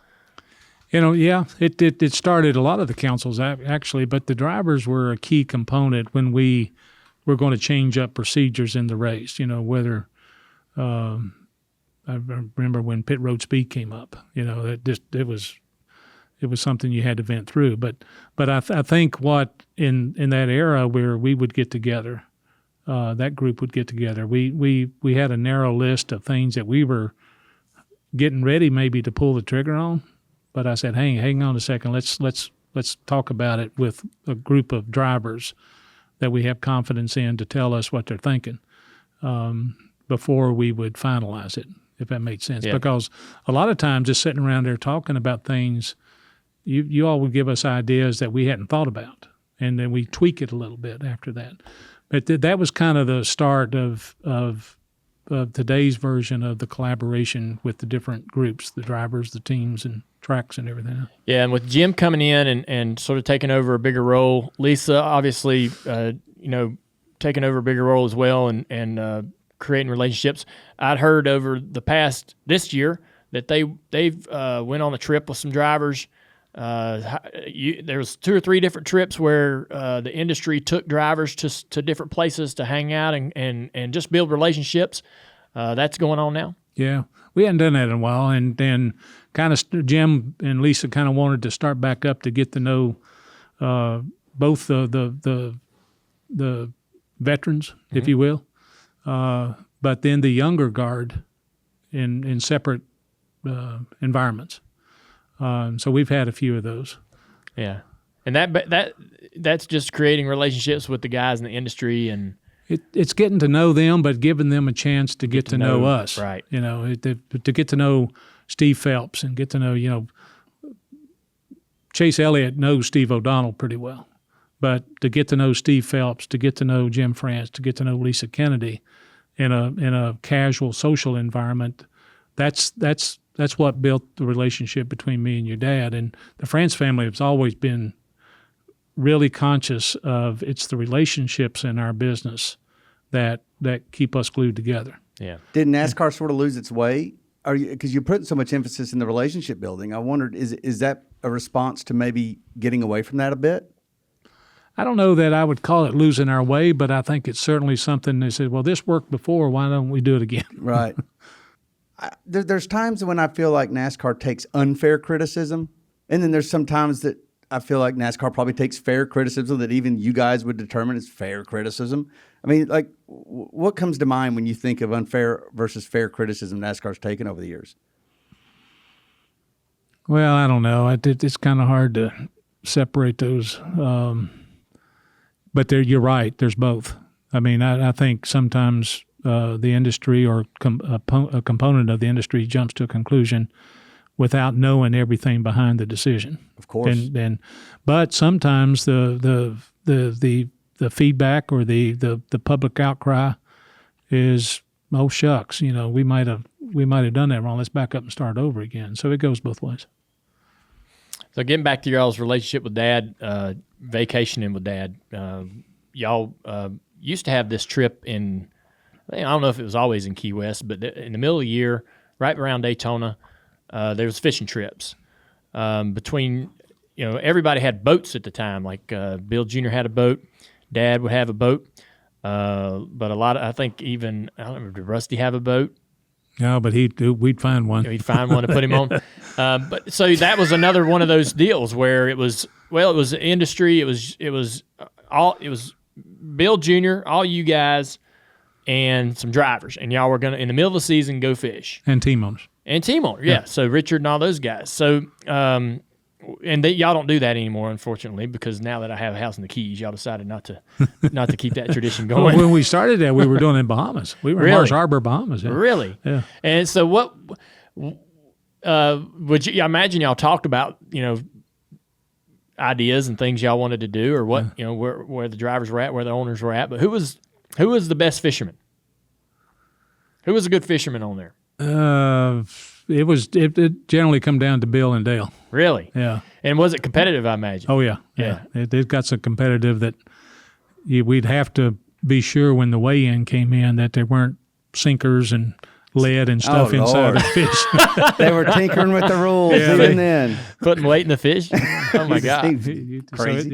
It started a lot of the councils actually, but the drivers were a key component when we were going to change up procedures in the race. Whether I remember when pit road speed came up. It was something you had to vent through. But I think what in that era where we would get together, that group would get together. We had a narrow list of things that we were getting ready maybe to pull the trigger on. But I said, hang on a second. Let's talk about it with a group of drivers that we have confidence in to tell us what they're thinking before we would finalize it, if that made sense. Yeah. Because a lot of times just sitting around there talking about things, you all would give us ideas that we hadn't thought about, and then we tweak it a little bit after that. But that was kind of the start of today's version of the collaboration with the different groups, the drivers, the teams, and tracks and everything. Yeah, and with Jim coming in and sort of taking over a bigger role, Lisa obviously, taking over a bigger role as well and creating relationships. I'd heard over this year that they've went on a trip with some drivers. There was 2 or 3 different trips where the industry took drivers to different places to hang out and just build relationships. That's going on now. Yeah, we hadn't done that in a while, and then kind of Jim and Lisa kind of wanted to start back up to get to know both the veterans, mm-hmm. if you will, but then the younger guard in separate environments. So we've had a few of those. Yeah, and that's just creating relationships with the guys in the industry and. it's getting to know them, but giving them a chance to get to know us. Right. To get to know Steve Phelps and get to know, Chase Elliott knows Steve O'Donnell pretty well. But to get to know Steve Phelps, to get to know Jim France, to get to know Lisa Kennedy in a casual social environment, that's what built the relationship between me and your dad. And the France family has always been really conscious of it's the relationships in our business that keep us glued together. Yeah. Did NASCAR sort of lose its way? Because you're putting so much emphasis in the relationship building. I wondered, is that a response to maybe getting away from that a bit? I don't know that I would call it losing our way, but I think it's certainly something they said, well, this worked before, why don't we do it again? Right. There's times when I feel like NASCAR takes unfair criticism, and then there's some times that I feel like NASCAR probably takes fair criticism that even you guys would determine is fair criticism. I mean, like, what comes to mind when you think of unfair versus fair criticism NASCAR's taken over the years? Well, I don't know. It's kind of hard to separate those. But you're right. There's both. I mean, I think sometimes the industry or a component of the industry jumps to a conclusion without knowing everything behind the decision. Of course. But sometimes the feedback or the public outcry is, oh shucks, we might have done that wrong. Let's back up and start over again. So it goes both ways. So getting back to y'all's relationship with Dad, vacationing with Dad, y'all used to have this trip I don't know if it was always in Key West, but in the middle of the year, right around Daytona, there was fishing trips between, everybody had boats at the time. Like Bill Jr. had a boat, Dad would have a boat, but I think even, I don't remember, did Rusty have a boat? No, but we'd find one. He'd find one to put him on. But so that was another one of those deals where it was industry. It was Bill Jr., all you guys, and some drivers, and y'all were gonna in the middle of the season go fish. And team owners. Yeah. So Richard and all those guys. So y'all don't do that anymore, unfortunately, because now that I have a house in the Keys, y'all decided not to keep that tradition going. Well, when we started that, we were doing it in Bahamas. We were in Mars Harbor, Bahamas. Yeah. Really? Yeah. And so what would you? I imagine y'all talked about ideas and things y'all wanted to do, or what where the drivers were at, where the owners were at. But who was the best fisherman? Who was a good fisherman on there? It generally come down to Bill and Dale. Really? Yeah. And was it competitive, I imagine? Oh, yeah. It got so competitive that we'd have to be sure when the weigh-in came in that there weren't sinkers and lead and stuff inside the fish. They were tinkering with the rules even then. Putting weight in the fish? Oh, my God. Crazy.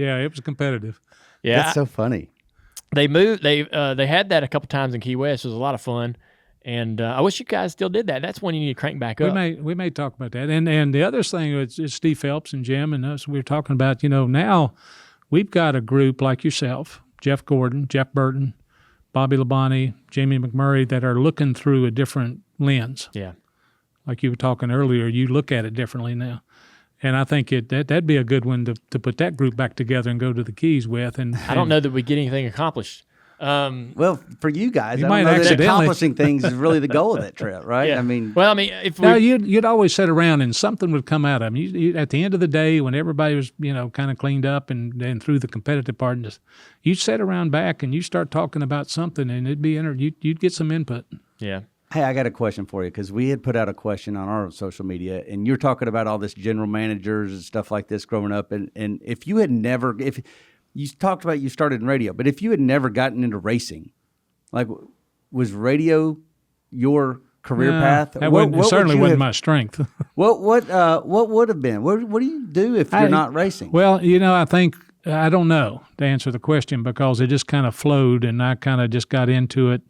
It was competitive. Yeah. That's so funny. They moved. They had that a couple times in Key West. It was a lot of fun. And I wish you guys still did that. That's when you need to crank back up. We may talk about that. And the other thing is Steve Phelps and Jim and us. We were talking about, now we've got a group like yourself, Jeff Gordon, Jeff Burton, Bobby Labonte, Jamie McMurray, that are looking through a different lens. Yeah. Like you were talking earlier, you look at it differently now. And I think that'd be a good one to put that group back together and go to the Keys with. And I don't know that we get anything accomplished. Well, for you guys, you I might don't know that accidentally. accomplishing things is really the goal of that trip, right? Yeah. I mean, you'd always sit around and something would come out of them. You, at the end of the day, when everybody was kind of cleaned up and through the competitive part, you'd sit around back and you start talking about something, and it'd be you'd get some input. Yeah. Hey, I got a question for you, because we had put out a question on our social media, and you're talking about all this general managers and stuff like this growing up, and if you had never you talked about you started in radio, but if you had never gotten into racing, like, was radio your career path? That certainly wasn't my strength. What would have been? What do you do if you're not racing? Well, I don't know to answer the question, because it just kind of flowed, and I kind of just got into it,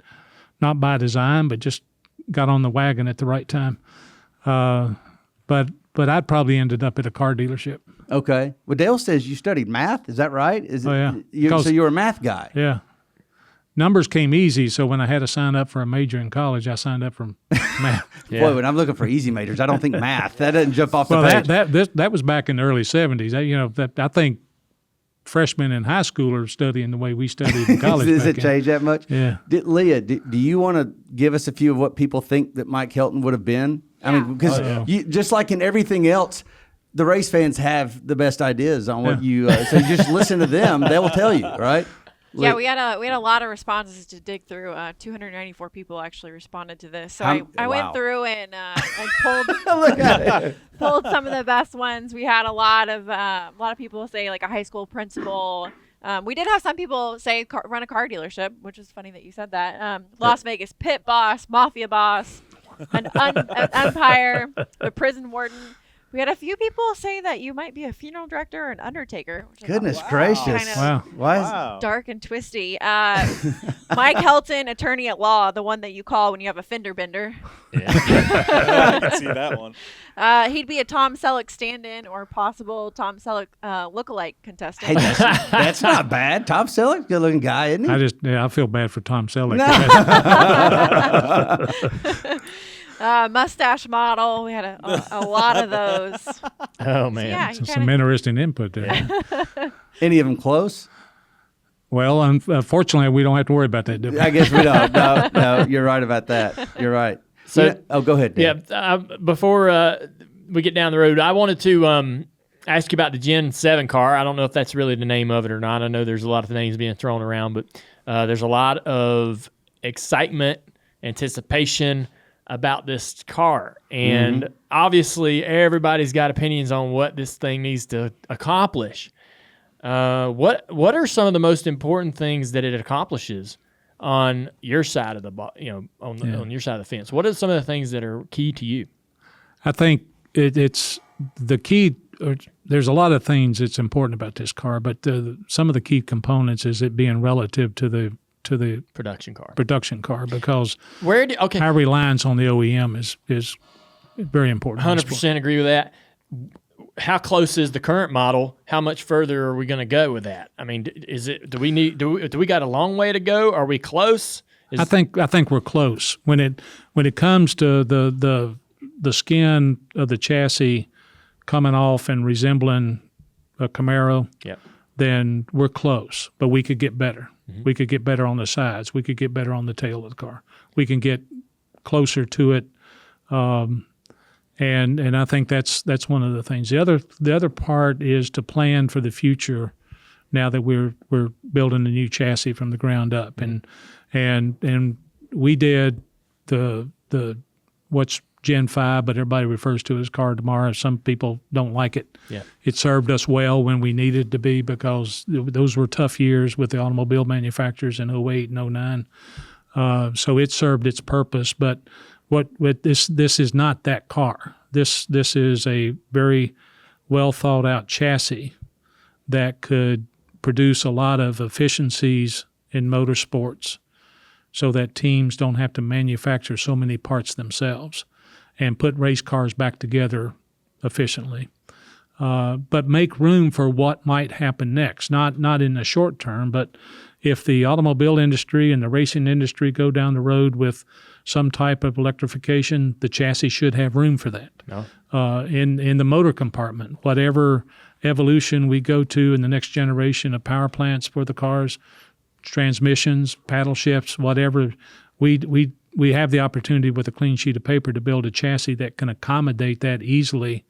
not by design, but just got on the wagon at the right time. But I'd probably ended up at a car dealership. Okay. Well, Dale says you studied math. Is that right? So you're a math guy. Yeah. Numbers came easy, so when I had to sign up for a major in college, I signed up for math. Yeah. Boy, when I'm looking for easy majors, I don't think math. That doesn't jump off the page. That was back in the early 70s. I think freshmen in high school are studying the way we studied in college. Does it back then. change that much? Yeah. Leah, do you want to give us a few of what people think that Mike Helton would have been? I mean, because just like in everything else, the race fans have the best ideas on what you. So you just listen to them; they will tell you, right? Yeah, we had a lot of responses to dig through. 294 people actually responded to this. So I went through and pulled pulled some of the best ones. We had a lot of people say like a high school principal. We did have some people say run a car dealership, which is funny that you said that. Las Vegas pit boss, mafia boss, an umpire, a prison warden. We had a few people say that you might be a funeral director or an undertaker. Which Goodness gracious. Kind of dark and twisty. Mike Helton, attorney at law, the one that you call when you have a fender bender. Yeah. I can see that one. He'd be a Tom Selleck stand-in or possible Tom Selleck lookalike contestant. Hey, that's not bad. Tom Selleck, good-looking guy, isn't he? I feel bad for Tom Selleck. Mustache model. We had a lot of those. Oh, man. So, yeah, some interesting input there. Any of them close? Well, unfortunately, we don't have to worry about that, do we? I guess we don't. No, you're right about that. You're right. So, go ahead, Dan. Yeah, before we get down the road, I wanted to ask you about the Gen 7 car. I don't know if that's really the name of it or not. I know there's a lot of names being thrown around, but there's a lot of excitement, anticipation about this car. And obviously, everybody's got opinions on what this thing needs to accomplish. What are some of the most important things that it accomplishes on your side of the on your side of the fence? What are some of the things that are key to you? I think it's the key. There's a lot of things that's important about this car, but some of the key components is it being relative to the Production car, because our reliance on the OEM is very important. 100% agree with that. How close is the current model? How much further are we going to go with that? I mean, do we got a long way to go? Are we close? I think we're close. When it comes to the skin of the chassis coming off and resembling a Camaro, then we're close. But we could get better. Mm-hmm. We could get better on the sides. We could get better on the tail of the car. We can get closer to it. And I think that's one of the things. The other part is to plan for the future. Now that we're building a new chassis from the ground up, and we did the what's Gen 5, but everybody refers to it as Car Tomorrow. Some people don't like it. Yeah. It served us well when we needed to be, because those were tough years with the automobile manufacturers in 08 and 09. So it served its purpose, but this is not that car. This is a very well thought out chassis that could produce a lot of efficiencies in motorsports, so that teams don't have to manufacture so many parts themselves and put race cars back together efficiently. But make room for what might happen next, not in the short term, but if the automobile industry and the racing industry go down the road with some type of electrification, the chassis should have room for that. No. In the motor compartment, whatever evolution we go to in the next generation of power plants for the cars, transmissions, paddle shifts, whatever, we have the opportunity with a clean sheet of paper to build a chassis that can accommodate that easily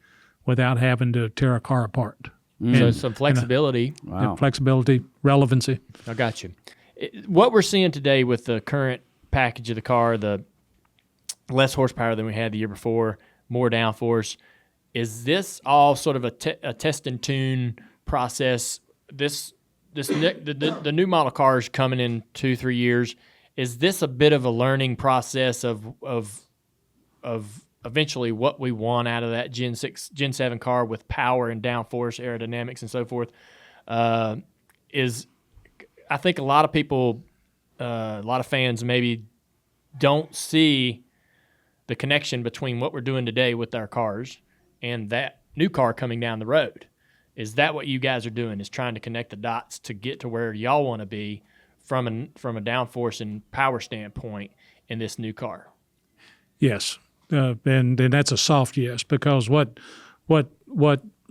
without having to tear a car apart. So some flexibility. Flexibility, relevancy. I got you. What we're seeing today with the current package of the car, the less horsepower than we had the year before, more downforce, is this all sort of a test and tune process? The new model cars coming in 2-3 years, is this a bit of a learning process of eventually what we want out of that Gen 7 car with power and downforce, aerodynamics, and so forth? I think a lot of people, a lot of fans maybe don't see the connection between what we're doing today with our cars and that new car coming down the road. Is that what you guys are doing, is trying to connect the dots to get to where y'all want to be from a downforce and power standpoint in this new car? Yes. And that's a soft yes, because what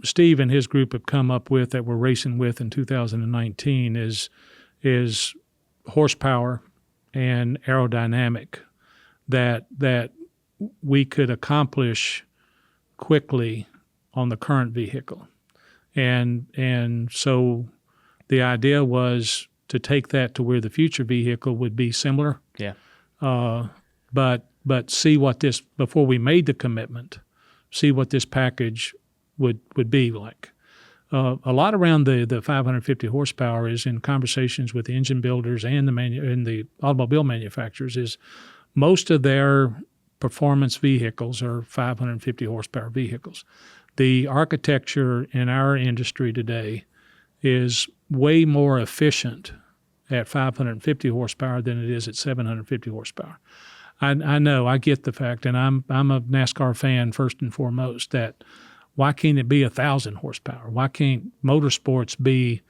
Steve and his group have come up with that we're racing with in 2019 is horsepower and aerodynamic that we could accomplish quickly on the current vehicle. And so the idea was to take that to where the future vehicle would be similar. Yeah. But see what this, before we made the commitment, see what this package would be like. A lot around the 550 horsepower is in conversations with the engine builders and the automobile manufacturers is most of their performance vehicles are 550 horsepower vehicles. The architecture in our industry today is way more efficient at 550 horsepower than it is at 750 horsepower. I know, I get the fact, and I'm a NASCAR fan first and foremost, that why can't it be 1,000 horsepower? Why can't motorsports be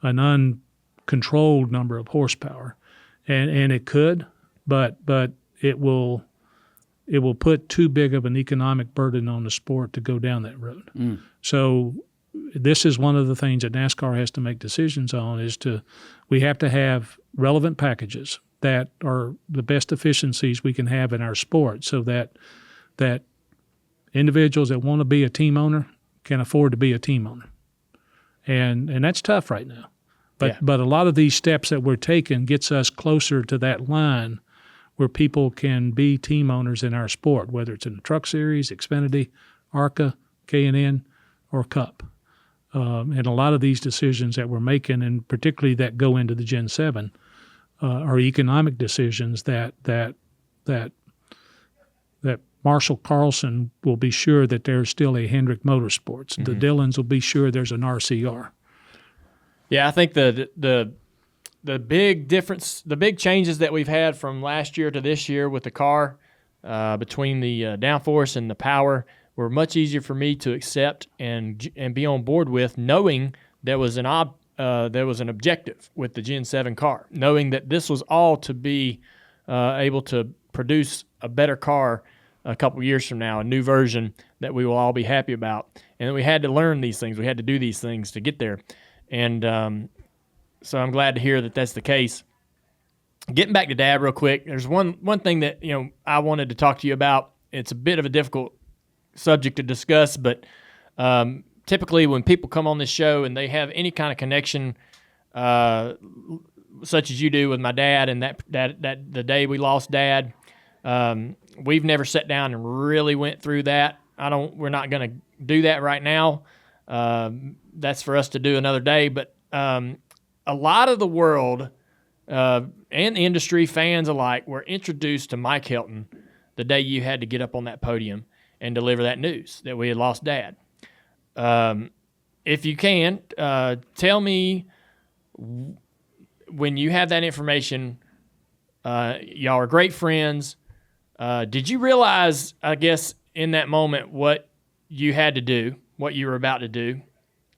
an uncontrolled number of horsepower? And it could, but it will put too big of an economic burden on the sport to go down that road. So this is one of the things that NASCAR has to make decisions on we have to have relevant packages that are the best efficiencies we can have in our sport so that individuals that want to be a team owner can afford to be a team owner. And that's tough right now. But a lot of these steps that we're taking gets us closer to that line where people can be team owners in our sport, whether it's in the Truck Series, Xfinity, ARCA, K&N, or Cup. And a lot of these decisions that we're making, and particularly that go into the Gen 7, are economic decisions that Marshall Carlson will be sure that there's still a Hendrick Motorsports. Mm-hmm. The Dillons will be sure there's an RCR. Yeah, I think the big difference, the big changes that we've had from last year to this year with the car, between the downforce and the power, were much easier for me to accept and be on board with, knowing there was an objective with the Gen 7 car, knowing that this was all to be able to produce a better car a couple years from now, a new version that we will all be happy about. And we had to learn these things. We had to do these things to get there. And so I'm glad to hear that that's the case. Getting back to Dad real quick, there's one thing that I wanted to talk to you about. It's a bit of a difficult subject to discuss, but typically when people come on this show and they have any kind of connection, such as you do with my dad, and that the day we lost Dad, we've never sat down and really went through that. We're not going to do that right now. That's for us to do another day. But a lot of the world and the industry, fans alike, were introduced to Mike Helton the day you had to get up on that podium and deliver that news that we had lost Dad. If you can, tell me, when you had that information, y'all are great friends. Did you realize, I guess, in that moment what you had to do, what you were about to do?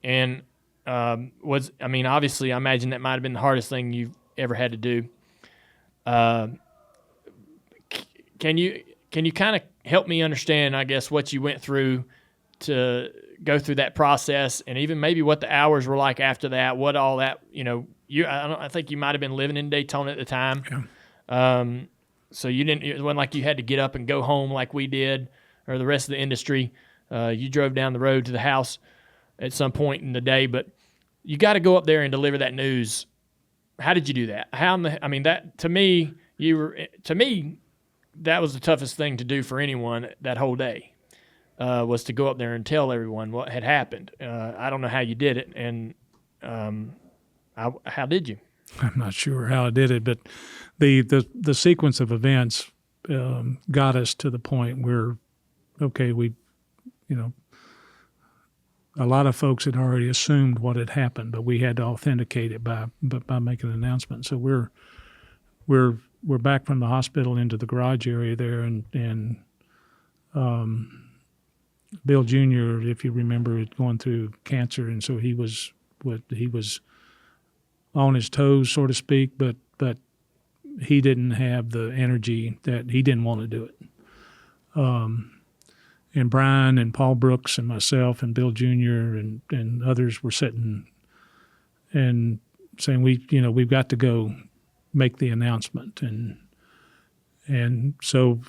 And obviously, I imagine that might have been the hardest thing you've ever had to do. Can you kind of help me understand, I guess, what you went through to go through that process, and even maybe what the hours were like after that, what all that, I think you might have been living in Daytona at the time. Yeah. So it wasn't like you had to get up and go home like we did, or the rest of the industry. You drove down the road to the house at some point in the day, but you got to go up there and deliver that news. How did you do that? That was the toughest thing to do for anyone that whole day, was to go up there and tell everyone what had happened. I don't know how you did it, and how did you? I'm not sure how I did it, but the sequence of events got us to the point where, okay, a lot of folks had already assumed what had happened, but we had to authenticate it by making an announcement. So we're back from the hospital into the garage area there, and Bill Jr., if you remember, had gone through cancer, and so he was on his toes, so to speak, but he didn't have the energy, that he didn't want to do it. Brian and Paul Brooks and myself and Bill Jr. and others were sitting and saying, we've got to go make the announcement. And so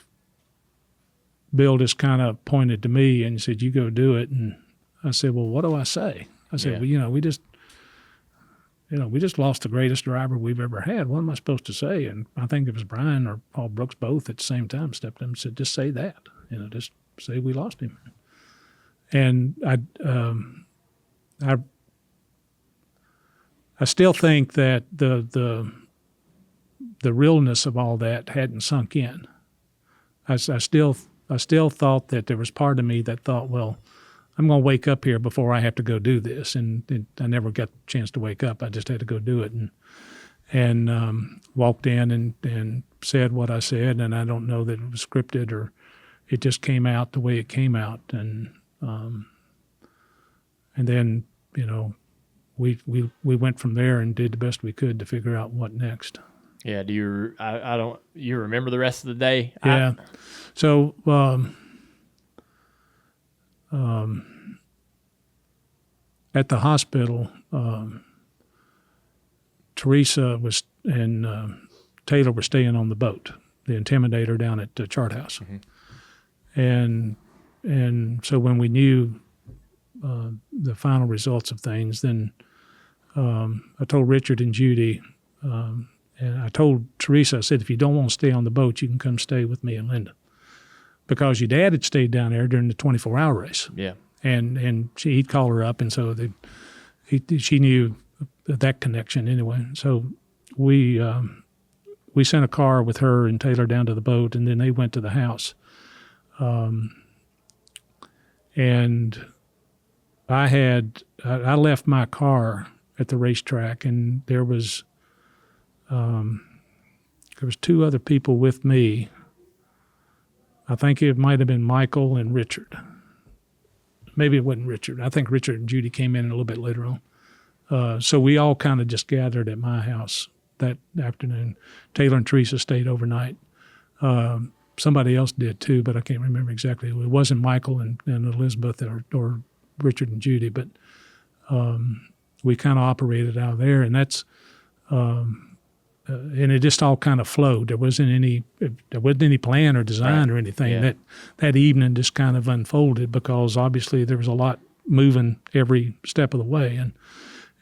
Bill just kind of pointed to me and said, you go do it. And I said, well, what do I say? I said, well, we just lost the greatest driver we've ever had. What am I supposed to say? And I think it was Brian or Paul Brooks both at the same time stepped in and said, just say that. Just say we lost him. And I still think that the realness of all that hadn't sunk in. I still thought that there was part of me that thought, well, I'm going to wake up here before I have to go do this, and I never got a chance to wake up. I just had to go do it, and walked in and said what I said, and I don't know that it was scripted or it just came out the way it came out, and then we went from there and did the best we could to figure out what next. Yeah. Do you? You remember the rest of the day? Yeah. So. At the hospital, Teresa and Taylor were staying on the boat, the Intimidator, down at the Chart House. Mm-hmm. And so when we knew the final results of things, then I told Richard and Judy, and I told Teresa, I said, if you don't want to stay on the boat, you can come stay with me and Linda. Because your dad had stayed down there during the 24-hour race. Yeah. And he'd call her up, and so she knew that connection anyway. So we sent a car with her and Taylor down to the boat, and then they went to the house. And I left my car at the racetrack, and there was two other people with me. I think it might have been Michael and Richard. Maybe it wasn't Richard. I think Richard and Judy came in a little bit later on. So we all kind of just gathered at my house that afternoon. Taylor and Teresa stayed overnight. Somebody else did too, but I can't remember exactly. It wasn't Michael and Elizabeth or Richard and Judy, but we kind of operated out of there, and that's and it just all kind of flowed. There wasn't any plan or design or anything. Yeah. That evening just kind of unfolded because obviously there was a lot moving every step of the way,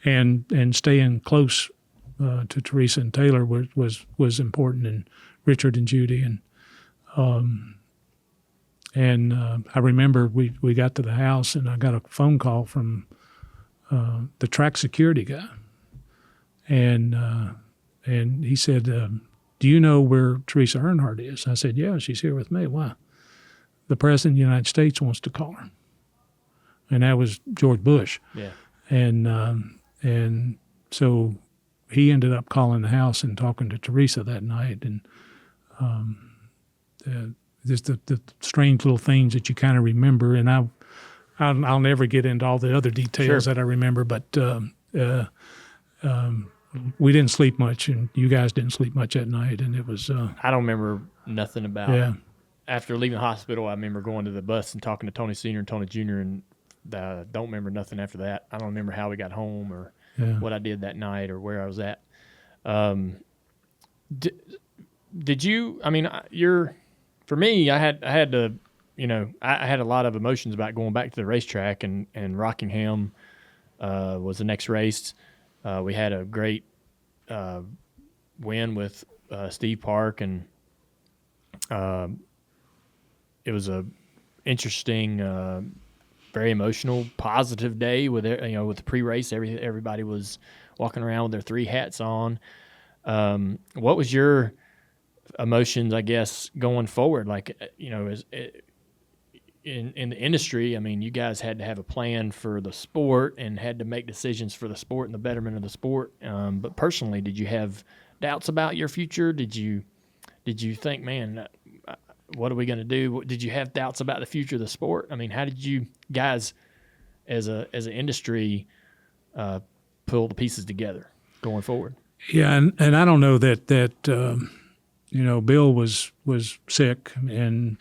and staying close to Teresa and Taylor was important, and Richard and Judy, and I remember we got to the house and I got a phone call from the track security guy, and he said, do you know where Teresa Earnhardt is? I said, yeah, she's here with me. Why? The President of the United States wants to call her. And that was George Bush. Yeah. And so he ended up calling the house and talking to Teresa that night. And just the strange little things that you kind of remember. And I'll never get into all the other details that I remember, but we didn't sleep much, and you guys didn't sleep much at night, and it was. I don't remember nothing about. Yeah. After leaving the hospital, I remember going to the bus and talking to Tony Sr. and Tony Jr. and don't remember nothing after that. I don't remember how we got home or what I did that night or where I was at. Did you? I mean, for me, I had to. I had a lot of emotions about going back to the racetrack, and Rockingham was the next race. We had a great win with Steve Park, and it was a interesting, very emotional, positive day with with the pre-race. Everybody was walking around with their 3 hats on. What was your emotions, I guess, going forward? Like, in the industry, I mean, you guys had to have a plan for the sport and had to make decisions for the sport and the betterment of the sport. But personally, did you have doubts about your future? Did you think, man, what are we going to do? Did you have doubts about the future of the sport? I mean, how did you guys, as an industry, pull the pieces together going forward? Yeah, and I don't know that Bill was sick, and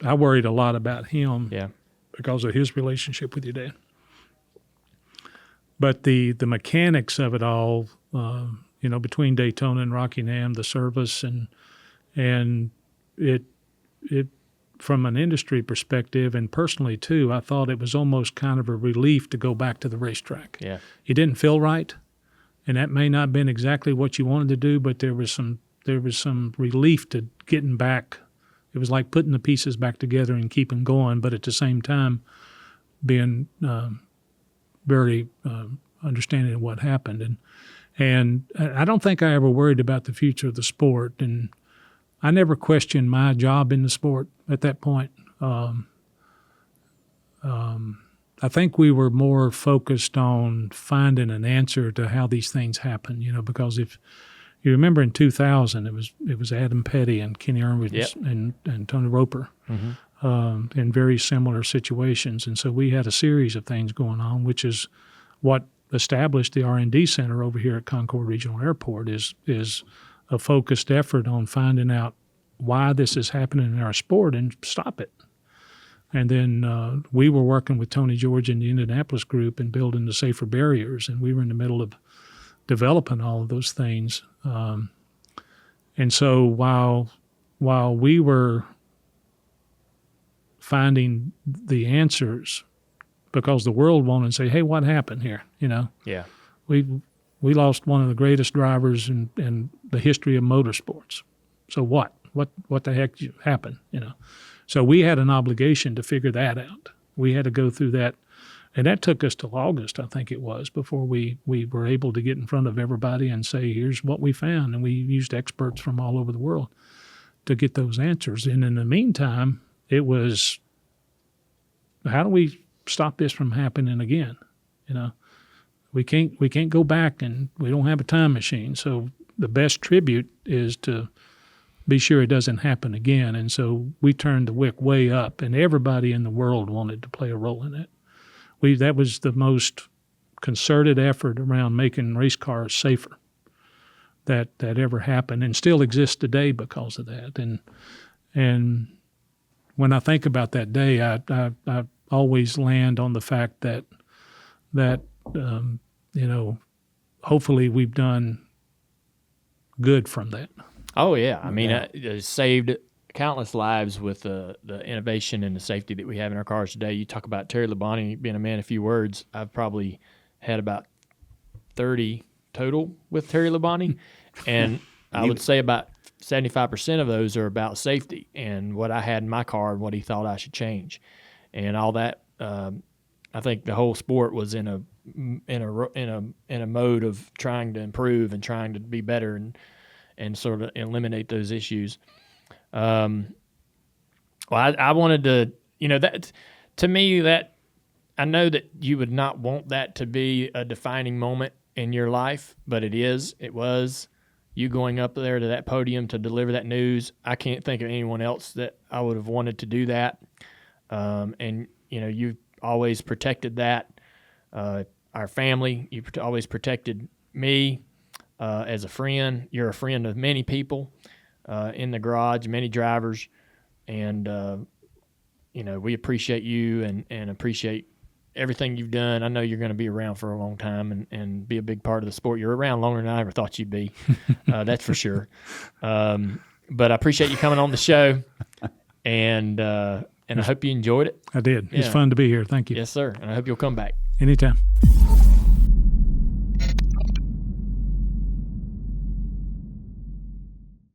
I worried a lot about him Yeah. because of his relationship with your dad. But the mechanics of it all, between Daytona and Rockingham, the service and it from an industry perspective and personally too, I thought it was almost kind of a relief to go back to the racetrack. Yeah. It didn't feel right, and that may not have been exactly what you wanted to do, but there was some relief to getting back. It was like putting the pieces back together and keeping going, but at the same time being very understanding of what happened. And I don't think I ever worried about the future of the sport, and I never questioned my job in the sport at that point. I think we were more focused on finding an answer to how these things happen, because if you remember in 2000, it was Adam Petty and Kenny Earnhardt Yep. and Tony Roper in very similar situations. And so we had a series of things going on, which is what established the R&D Center over here at Concord Regional Airport is a focused effort on finding out why this is happening in our sport and stop it. And then we were working with Tony George and the Indianapolis group and building the safer barriers, and we were in the middle of developing all of those things. And so while we were finding the answers, because the world wanted to say, hey, what happened here? Yeah. We lost one of the greatest drivers in the history of motorsports. So what? What the heck happened? So we had an obligation to figure that out. We had to go through that, and that took us till August, I think it was, before we were able to get in front of everybody and say, here's what we found. And we used experts from all over the world to get those answers. And in the meantime, it was, how do we stop this from happening again? We can't go back, and we don't have a time machine. So the best tribute is to be sure it doesn't happen again. And so we turned the wick way up, and everybody in the world wanted to play a role in it. That was the most concerted effort around making race cars safer that ever happened, and still exists today because of that. And when I think about that day, I always land on the fact that hopefully we've done good from that. Oh, yeah. I mean, it saved countless lives with the innovation and the safety that we have in our cars today. You talk about Terry Labonte being a man of few words. I've probably had about 30 total with Terry Labonte, and I would say about 75% of those are about safety and what I had in my car and what he thought I should change, and all that. I think the whole sport was in a mode of trying to improve and trying to be better and sort of eliminate those issues. Well, I wanted to, that to me, that I know that you would not want that to be a defining moment in your life, but it was you going up there to that podium to deliver that news. I can't think of anyone else that I would have wanted to do that. And you've always protected that, our family, you've always protected me, as a friend. You're a friend of many people, in the garage, many drivers, and we appreciate you and appreciate everything you've done. I know you're going to be around for a long time and be a big part of the sport. You're around longer than I ever thought you'd be. That's for sure. But I appreciate you coming on the show, and I hope you enjoyed it. I did. Yeah. It's fun to be here. Thank you. Yes, sir. And I hope you'll come back. Anytime.